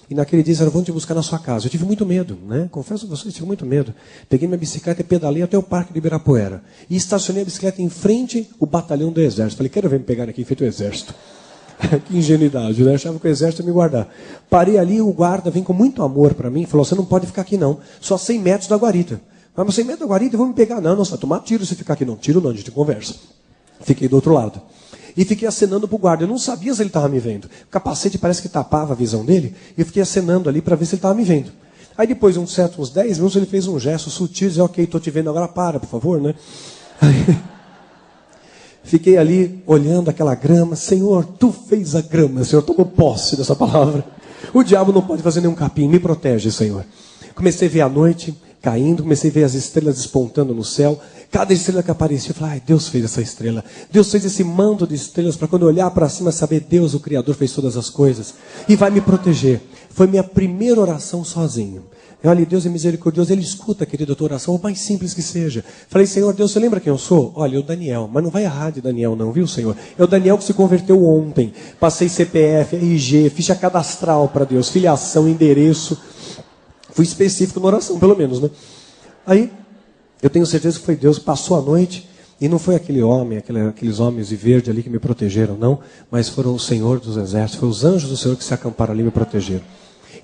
E naquele dia disseram, vamos te buscar na sua casa. Eu tive muito medo, né? Confesso a vocês, tive muito medo. Peguei minha bicicleta e pedalei até o Parque de Ibirapuera. E estacionei a bicicleta em frente ao batalhão do exército. Falei, quero ver me pegar aqui, feito o exército. Que ingenuidade, né? Achava que o exército ia me guardar. Parei ali, o guarda vem com muito amor para mim. Falou, você não pode ficar aqui não. Só 100 metros da guarita. Mas 100 metros da guarita, vão me pegar. Não, você vai tomar tiro se ficar aqui. Não, tiro não, a gente conversa. Fiquei do outro lado. E fiquei acenando para o guarda. Eu não sabia se ele estava me vendo. O capacete parece que tapava a visão dele. E eu fiquei acenando ali para ver se ele estava me vendo. Aí depois de uns 10 minutos, ele fez um gesto sutil. Dizia, ok, estou te vendo agora, para, por favor, né? Aí, fiquei ali olhando aquela grama. Senhor, tu fez a grama. Senhor, tomou posse dessa palavra. O diabo não pode fazer nenhum capim. Me protege, Senhor. Comecei a ver a noite caindo. Comecei a ver as estrelas despontando no céu. Cada estrela que aparecia, eu falei, ai, Deus fez essa estrela. Deus fez esse manto de estrelas para quando eu olhar para cima, saber, Deus, o Criador, fez todas as coisas. E vai me proteger. Foi minha primeira oração sozinho. Olha, Deus é misericordioso, Ele escuta, querida, a tua oração, o mais simples que seja. Falei, Senhor, Deus, você lembra quem eu sou? Olha, o Daniel, mas não vai errar de Daniel não, viu, Senhor? É o Daniel que se converteu ontem. Passei CPF, RG, ficha cadastral para Deus, filiação, endereço. Fui específico na oração, pelo menos, né? Aí, eu tenho certeza que foi Deus que passou a noite, e não foi aquele homem, aqueles homens de verde ali que me protegeram, não, mas foram o Senhor dos exércitos, foram os anjos do Senhor que se acamparam ali e me protegeram.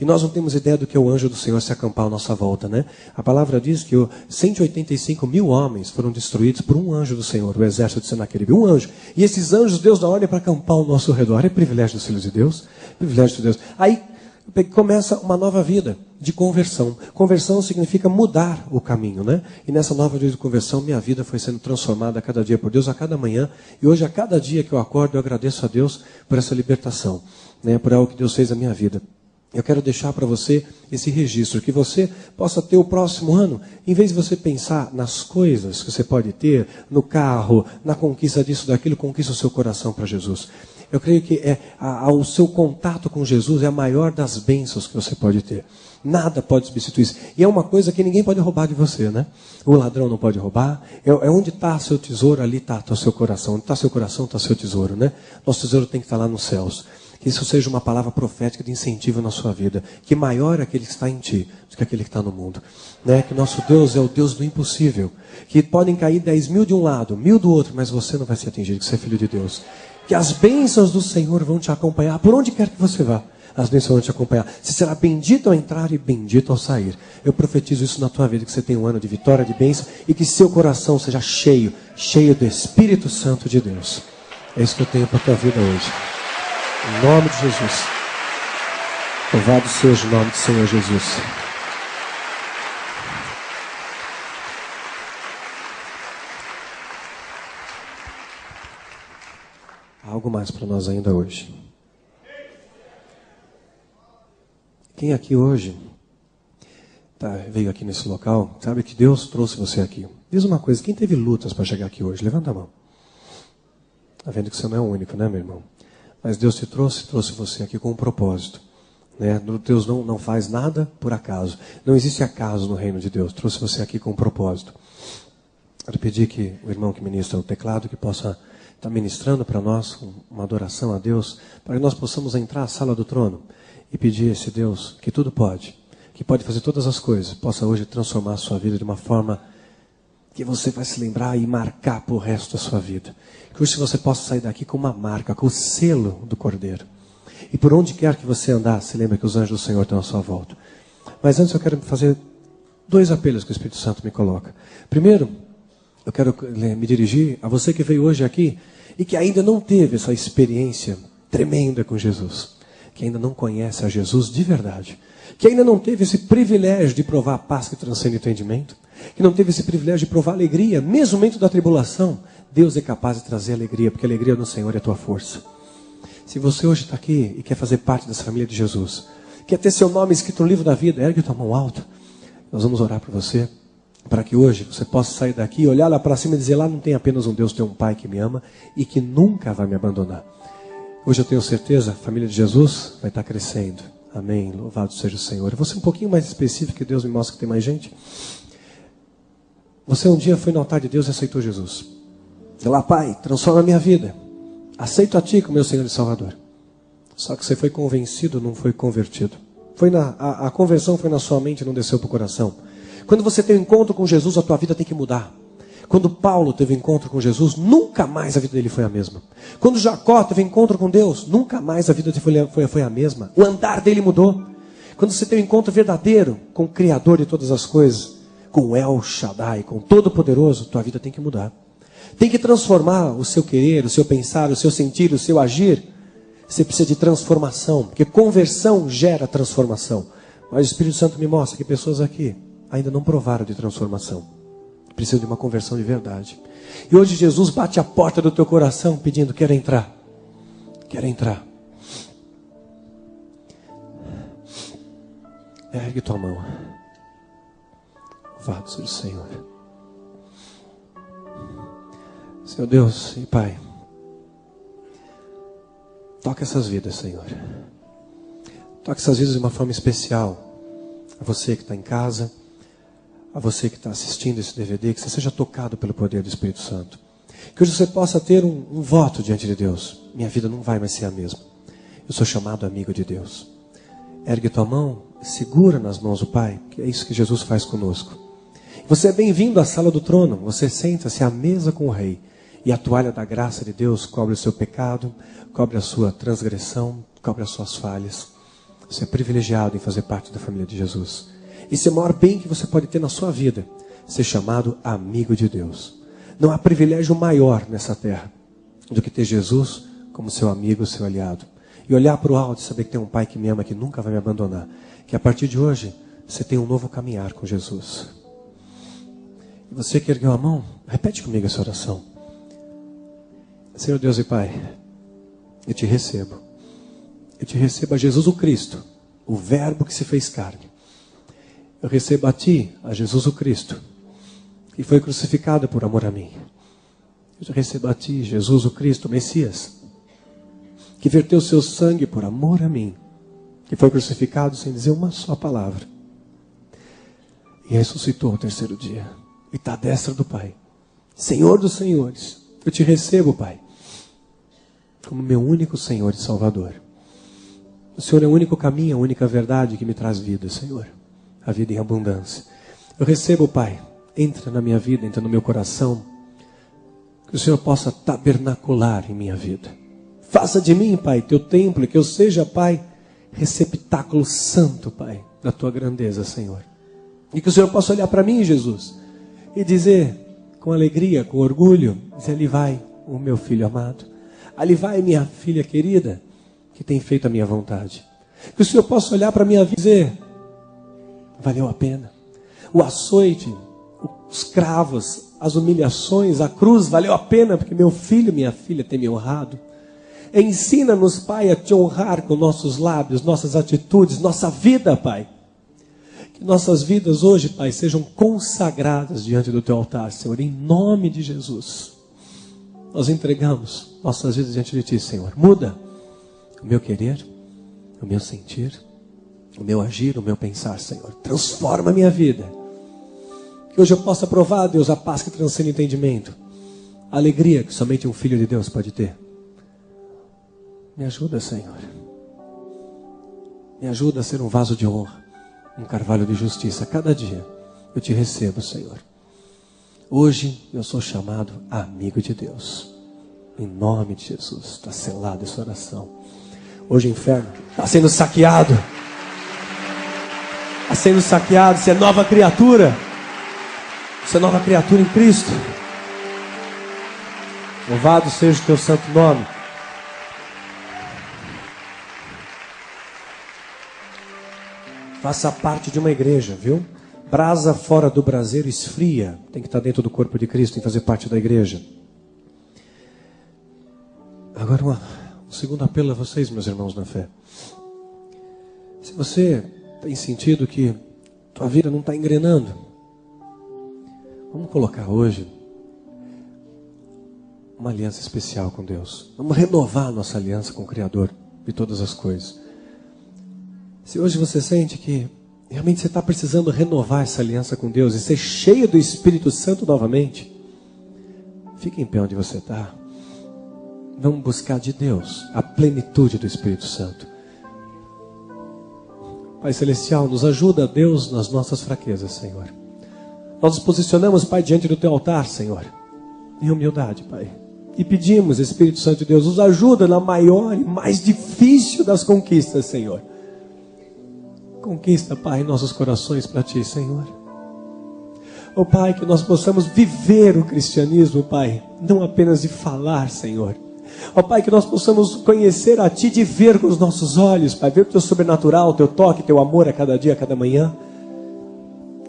E nós não temos ideia do que é o anjo do Senhor se acampar à nossa volta, né? A palavra diz que 185 mil homens foram destruídos por um anjo do Senhor, o exército de Senaqueribe, um anjo. E esses anjos, Deus dá ordem para acampar ao nosso redor. É privilégio dos filhos de Deus, privilégio de Deus. Aí começa uma nova vida de conversão. Conversão significa mudar o caminho, né? E nessa nova vida de conversão, minha vida foi sendo transformada a cada dia por Deus, a cada manhã. E hoje, a cada dia que eu acordo, eu agradeço a Deus por essa libertação, né? Por algo que Deus fez na minha vida. Eu quero deixar para você esse registro, que você possa ter o próximo ano, em vez de você pensar nas coisas que você pode ter, no carro, na conquista disso, daquilo, conquista o seu coração para Jesus. Eu creio que o seu contato com Jesus é a maior das bênçãos que você pode ter. Nada pode substituir isso. E é uma coisa que ninguém pode roubar de você, né? O ladrão não pode roubar. É onde está seu tesouro, ali está o seu coração. Onde está seu coração, está seu tesouro, né? Nosso tesouro tem que estar lá nos céus. Que isso seja uma palavra profética de incentivo na sua vida. Que maior é aquele que está em ti do que aquele que está no mundo. Né? Que nosso Deus é o Deus do impossível. Que podem cair 10 mil de um lado, 1000 do outro, mas você não vai ser atingido, que você é filho de Deus. Que as bênçãos do Senhor vão te acompanhar por onde quer que você vá. As bênçãos vão te acompanhar. Você será bendito ao entrar e bendito ao sair. Eu profetizo isso na tua vida, que você tenha um ano de vitória, de bênção, e que seu coração seja cheio, cheio do Espírito Santo de Deus. É isso que eu tenho para a tua vida hoje. Em nome de Jesus. Louvado seja o nome do Senhor Jesus. Há algo mais para nós ainda hoje. Quem aqui hoje veio aqui nesse local, sabe que Deus trouxe você aqui. Diz uma coisa, quem teve lutas para chegar aqui hoje? Levanta a mão. Está vendo que você não é o único, né, meu irmão? Mas Deus te trouxe você aqui com um propósito. Né? Deus não faz nada por acaso. Não existe acaso no reino de Deus. Trouxe você aqui com um propósito. Quero pedir que o irmão que ministra o teclado, que possa estar ministrando para nós uma adoração a Deus, para que nós possamos entrar à sala do trono e pedir a esse Deus que tudo pode, que pode fazer todas as coisas, possa hoje transformar a sua vida de uma forma que você vai se lembrar e marcar para o resto da sua vida. Que hoje você possa sair daqui com uma marca, com o selo do Cordeiro. E por onde quer que você andar, se lembra que os anjos do Senhor estão à sua volta. Mas antes eu quero fazer 2 apelos que o Espírito Santo me coloca. Primeiro, eu quero me dirigir a você que veio hoje aqui e que ainda não teve essa experiência tremenda com Jesus. Que ainda não conhece a Jesus de verdade. Que ainda não teve esse privilégio de provar a paz que transcende o entendimento. Que não teve esse privilégio de provar a alegria, mesmo no momento da tribulação. Deus é capaz de trazer alegria, porque a alegria no Senhor é a tua força. Se você hoje está aqui e quer fazer parte dessa família de Jesus, quer ter seu nome escrito no livro da vida, ergue tua mão alta. Nós vamos orar por você, para que hoje você possa sair daqui, olhar lá para cima e dizer, lá não tem apenas um Deus, tem um Pai que me ama e que nunca vai me abandonar. Hoje eu tenho certeza, a família de Jesus vai estar crescendo. Amém, louvado seja o Senhor. Eu vou ser um pouquinho mais específico, que Deus me mostra que tem mais gente. Você um dia foi no altar de Deus e aceitou Jesus. Diz lá, Pai, transforma a minha vida. Aceito a Ti como meu Senhor e Salvador. Só que você foi convencido, não foi convertido. A conversão foi na sua mente e não desceu para o coração. Quando você tem um encontro com Jesus, a tua vida tem que mudar. Quando Paulo teve um encontro com Jesus, nunca mais a vida dele foi a mesma. Quando Jacó teve um encontro com Deus, nunca mais a vida dele foi a mesma. O andar dele mudou. Quando você tem um encontro verdadeiro com o Criador de todas as coisas, com o El Shaddai, com o Todo-Poderoso, tua vida tem que mudar. Tem que transformar o seu querer, o seu pensar, o seu sentir, o seu agir. Você precisa de transformação, porque conversão gera transformação. Mas o Espírito Santo me mostra que pessoas aqui ainda não provaram de transformação. Precisam de uma conversão de verdade. E hoje Jesus bate a porta do teu coração pedindo, quero entrar. Quero entrar. Ergue tua mão. Louvado seja o Senhor. Senhor Deus e Pai, toca essas vidas, Senhor. Toca essas vidas de uma forma especial. A você que está em casa, a você que está assistindo esse DVD, que você seja tocado pelo poder do Espírito Santo. Que hoje você possa ter um voto diante de Deus. Minha vida não vai mais ser a mesma. Eu sou chamado amigo de Deus. Ergue tua mão, segura nas mãos do Pai, que é isso que Jesus faz conosco. Você é bem-vindo à sala do trono. Você senta-se à mesa com o Rei. E a toalha da graça de Deus cobre o seu pecado, cobre a sua transgressão, cobre as suas falhas. Você é privilegiado em fazer parte da família de Jesus. Esse é o maior bem que você pode ter na sua vida, ser chamado amigo de Deus. Não há privilégio maior nessa terra do que ter Jesus como seu amigo, seu aliado. E olhar para o alto e saber que tem um Pai que me ama, que nunca vai me abandonar. Que a partir de hoje, você tem um novo caminhar com Jesus. E você que ergueu a mão, repete comigo essa oração. Senhor Deus e Pai, eu te recebo. Eu te recebo a Jesus o Cristo, o Verbo que se fez carne. Eu recebo a Ti, a Jesus o Cristo, que foi crucificado por amor a mim. Eu recebo a Ti, Jesus o Cristo, o Messias, que verteu seu sangue por amor a mim, que foi crucificado sem dizer uma só palavra, e ressuscitou ao terceiro dia, e está à destra do Pai. Senhor dos senhores, eu te recebo, Pai, como meu único Senhor e Salvador. O Senhor é o único caminho, a única verdade que me traz vida, Senhor. A vida em abundância. Eu recebo, Pai, entra na minha vida, entra no meu coração. Que o Senhor possa tabernacular em minha vida. Faça de mim, Pai, teu templo, e que eu seja, Pai, receptáculo santo, Pai, da tua grandeza, Senhor. E que o Senhor possa olhar para mim, Jesus, e dizer, com alegria, com orgulho, dizer, ali vai o meu filho amado. Ali vai minha filha querida, que tem feito a minha vontade. Que o Senhor possa olhar para a minha vida e dizer, valeu a pena. O açoite, os cravos, as humilhações, a cruz, valeu a pena, porque meu filho, minha filha tem me honrado. Ensina-nos, Pai, a te honrar com nossos lábios, nossas atitudes, nossa vida, Pai. Que nossas vidas hoje, Pai, sejam consagradas diante do Teu altar, Senhor, em nome de Jesus. Nós entregamos nossas vidas diante de Ti, Senhor. Muda o meu querer, o meu sentir, o meu agir, o meu pensar, Senhor. Transforma a minha vida. Que hoje eu possa provar, Deus, a paz que transcende o entendimento. A alegria que somente um filho de Deus pode ter. Me ajuda, Senhor. Me ajuda a ser um vaso de honra, um carvalho de justiça. Cada dia eu te recebo, Senhor. Hoje eu sou chamado amigo de Deus. Em nome de Jesus. Está selada essa oração. Hoje o inferno está sendo saqueado. Está sendo saqueado. Você é nova criatura. Você é nova criatura em Cristo. Louvado seja o teu santo nome. Faça parte de uma igreja, viu? Brasa fora do braseiro esfria. Tem que estar dentro do corpo de Cristo, tem que fazer parte da igreja. Agora um segundo apelo a vocês, meus irmãos na fé. Se você tem sentido que tua vida não está engrenando, vamos colocar hoje uma aliança especial com Deus. Vamos renovar a nossa aliança com o Criador de todas as coisas. Se hoje você sente que realmente você está precisando renovar essa aliança com Deus e ser cheio do Espírito Santo novamente, fique em pé onde você está. Vamos buscar de Deus a plenitude do Espírito Santo. Pai Celestial, nos ajuda, Deus, nas nossas fraquezas, Senhor. Nós nos posicionamos, Pai, diante do Teu altar, Senhor, em humildade, Pai. E pedimos, Espírito Santo de Deus, nos ajuda na maior e mais difícil das conquistas, Senhor. Conquista, Pai, nossos corações para Ti, Senhor. Oh, Pai, que nós possamos viver o cristianismo, Pai, não apenas de falar, Senhor. Oh, Pai, que nós possamos conhecer a Ti, de ver com os nossos olhos, Pai, ver o Teu sobrenatural, o Teu toque, Teu amor a cada dia, a cada manhã.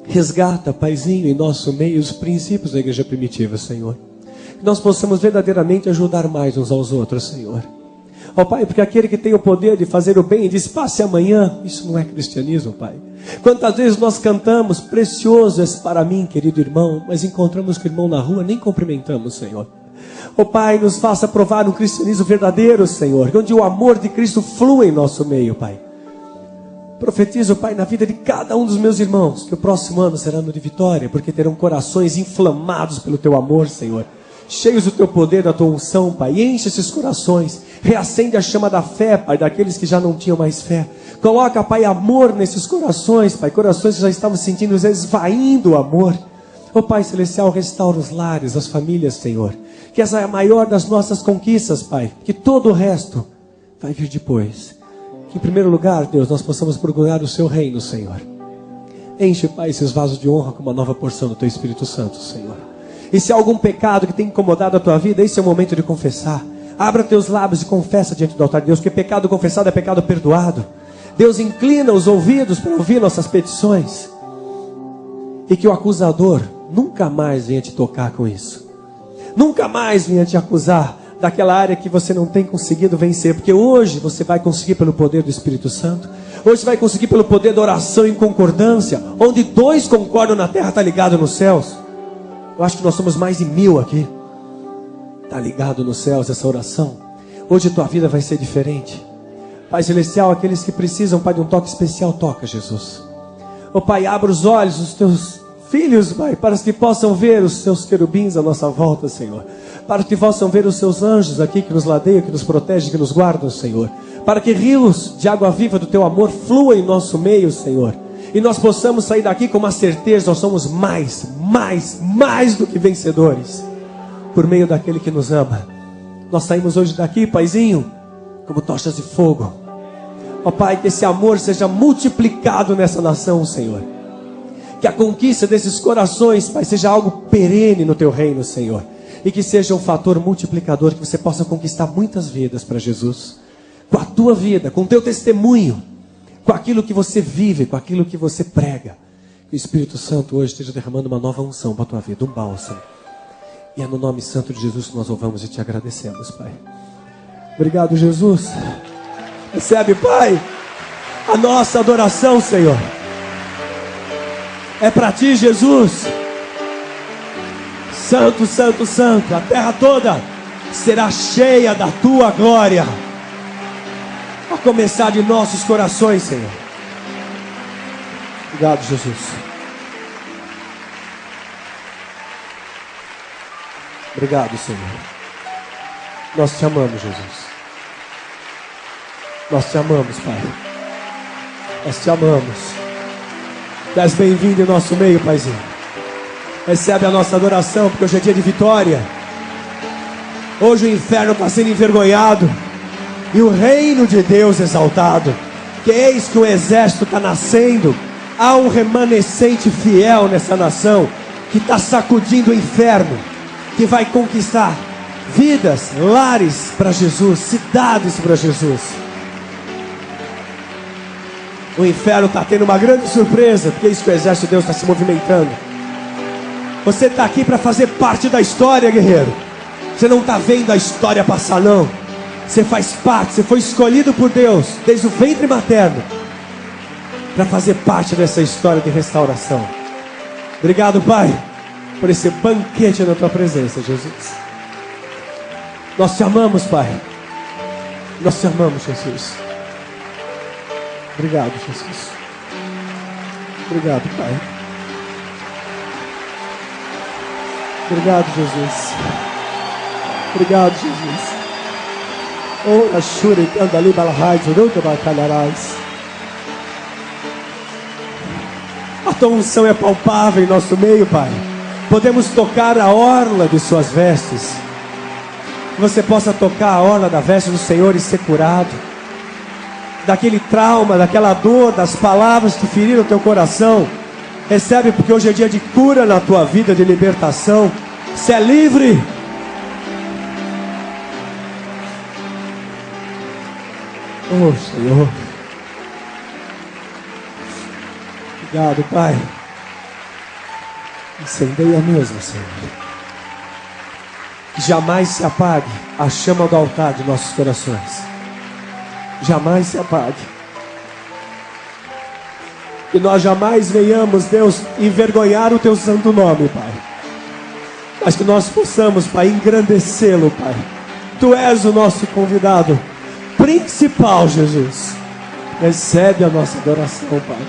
Resgata, Paizinho, em nosso meio os princípios da igreja primitiva, Senhor. Que nós possamos verdadeiramente ajudar mais uns aos outros, Senhor. Ó Pai, porque aquele que tem o poder de fazer o bem e diz, passe amanhã, isso não é cristianismo, Pai. Quantas vezes nós cantamos, precioso és para mim, querido irmão, mas encontramos com o irmão na rua, nem cumprimentamos, Senhor. Ó Pai, nos faça provar um cristianismo verdadeiro, Senhor, onde o amor de Cristo flui em nosso meio, Pai. Profetizo, Pai, na vida de cada um dos meus irmãos, que o próximo ano será ano de vitória, porque terão corações inflamados pelo Teu amor, Senhor. Cheios do Teu poder, da Tua unção, Pai. Enche esses corações. Reacende a chama da fé, Pai, daqueles que já não tinham mais fé. Coloca, Pai, amor nesses corações, Pai. Corações que já estavam sentindo esvaindo o amor. Ó Pai Celestial, restaura os lares, as famílias, Senhor. Que essa é a maior das nossas conquistas, Pai. Que todo o resto vai vir depois. Que em primeiro lugar, Deus, nós possamos procurar o Seu reino, Senhor. Enche, Pai, esses vasos de honra com uma nova porção do Teu Espírito Santo, Senhor. E se há algum pecado que tem incomodado a tua vida, esse é o momento de confessar. Abra teus lábios e confessa diante do altar de Deus, porque pecado confessado é pecado perdoado. Deus inclina os ouvidos para ouvir nossas petições. E que o acusador nunca mais venha te tocar com isso. Nunca mais venha te acusar daquela área que você não tem conseguido vencer. Porque hoje você vai conseguir pelo poder do Espírito Santo. Hoje você vai conseguir pelo poder da oração em concordância. Onde dois concordam na terra, está ligado nos céus. Eu acho que nós somos mais de 1000 aqui. Está ligado nos céus essa oração. Hoje tua vida vai ser diferente. Pai Celestial, aqueles que precisam, Pai, de um toque especial, toca, Jesus. Oh Pai, abra os olhos dos teus filhos, Pai, para que possam ver os seus querubins à nossa volta, Senhor. Para que possam ver os seus anjos aqui que nos ladeiam, que nos protegem, que nos guardam, Senhor. Para que rios de água viva do teu amor fluam em nosso meio, Senhor. E nós possamos sair daqui com uma certeza, nós somos mais do que vencedores. Por meio daquele que nos ama. Nós saímos hoje daqui, Paizinho, como tochas de fogo. Ó Pai, que esse amor seja multiplicado nessa nação, Senhor. Que a conquista desses corações, Pai, seja algo perene no Teu reino, Senhor. E que seja um fator multiplicador, que você possa conquistar muitas vidas para Jesus. Com a Tua vida, com o Teu testemunho. Com aquilo que você vive, com aquilo que você prega. Que o Espírito Santo hoje esteja derramando uma nova unção para a tua vida, um bálsamo. E é no nome santo de Jesus que nós louvamos e te agradecemos, Pai. Obrigado, Jesus. Recebe, Pai, a nossa adoração, Senhor. É para Ti, Jesus. Santo, Santo, Santo. A terra toda será cheia da Tua glória. A começar de nossos corações, Senhor. Obrigado, Jesus. Obrigado, Senhor. Nós Te amamos, Jesus. Nós Te amamos, Pai. Nós Te amamos. Tu és bem-vindo em nosso meio, Paizinho. Recebe a nossa adoração, porque hoje é dia de vitória. Hoje o inferno está sendo envergonhado e o reino de Deus exaltado. Que eis que o exército está nascendo. Há um remanescente fiel nessa nação que está sacudindo o inferno, que vai conquistar vidas, lares para Jesus, cidades para Jesus. O inferno está tendo uma grande surpresa, porque é isso que o exército de Deus está se movimentando. Você está aqui para fazer parte da história, guerreiro. Você não está vendo a história passar, não. Você faz parte, você foi escolhido por Deus desde o ventre materno para fazer parte dessa história de restauração. Obrigado, Pai, por esse banquete na Tua presença, Jesus. Nós Te amamos, Pai. Nós Te amamos, Jesus. Obrigado, Jesus. Obrigado, Pai. Obrigado, Jesus. Obrigado, Jesus. Oh, Ashuri, Andali, Balahai, Zuruta, Bacalharais. A Tua unção é palpável em nosso meio, Pai. Podemos tocar a orla de Suas vestes. Que você possa tocar a orla da veste do Senhor e ser curado daquele trauma, daquela dor, das palavras que feriram o teu coração. Recebe, porque hoje é dia de cura na tua vida, de libertação. Você é livre. Oh, Senhor. Obrigado, Pai. Incendeia mesmo, Senhor. Que jamais se apague a chama do altar de nossos corações. Jamais se apague. Que nós jamais venhamos, Deus, envergonhar o Teu santo nome, Pai. Mas que nós possamos, Pai, engrandecê-lo, Pai. Tu és o nosso convidado principal, Jesus. Recebe a nossa adoração, Pai.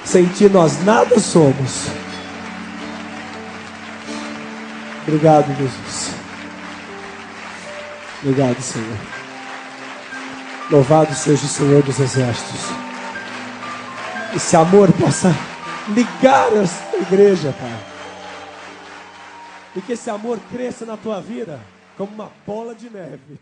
Sem Ti nós nada somos. Obrigado, Jesus. Obrigado, Senhor. Louvado seja o Senhor dos Exércitos. Esse amor possa ligar esta igreja, Pai. E que esse amor cresça na tua vida como uma bola de neve.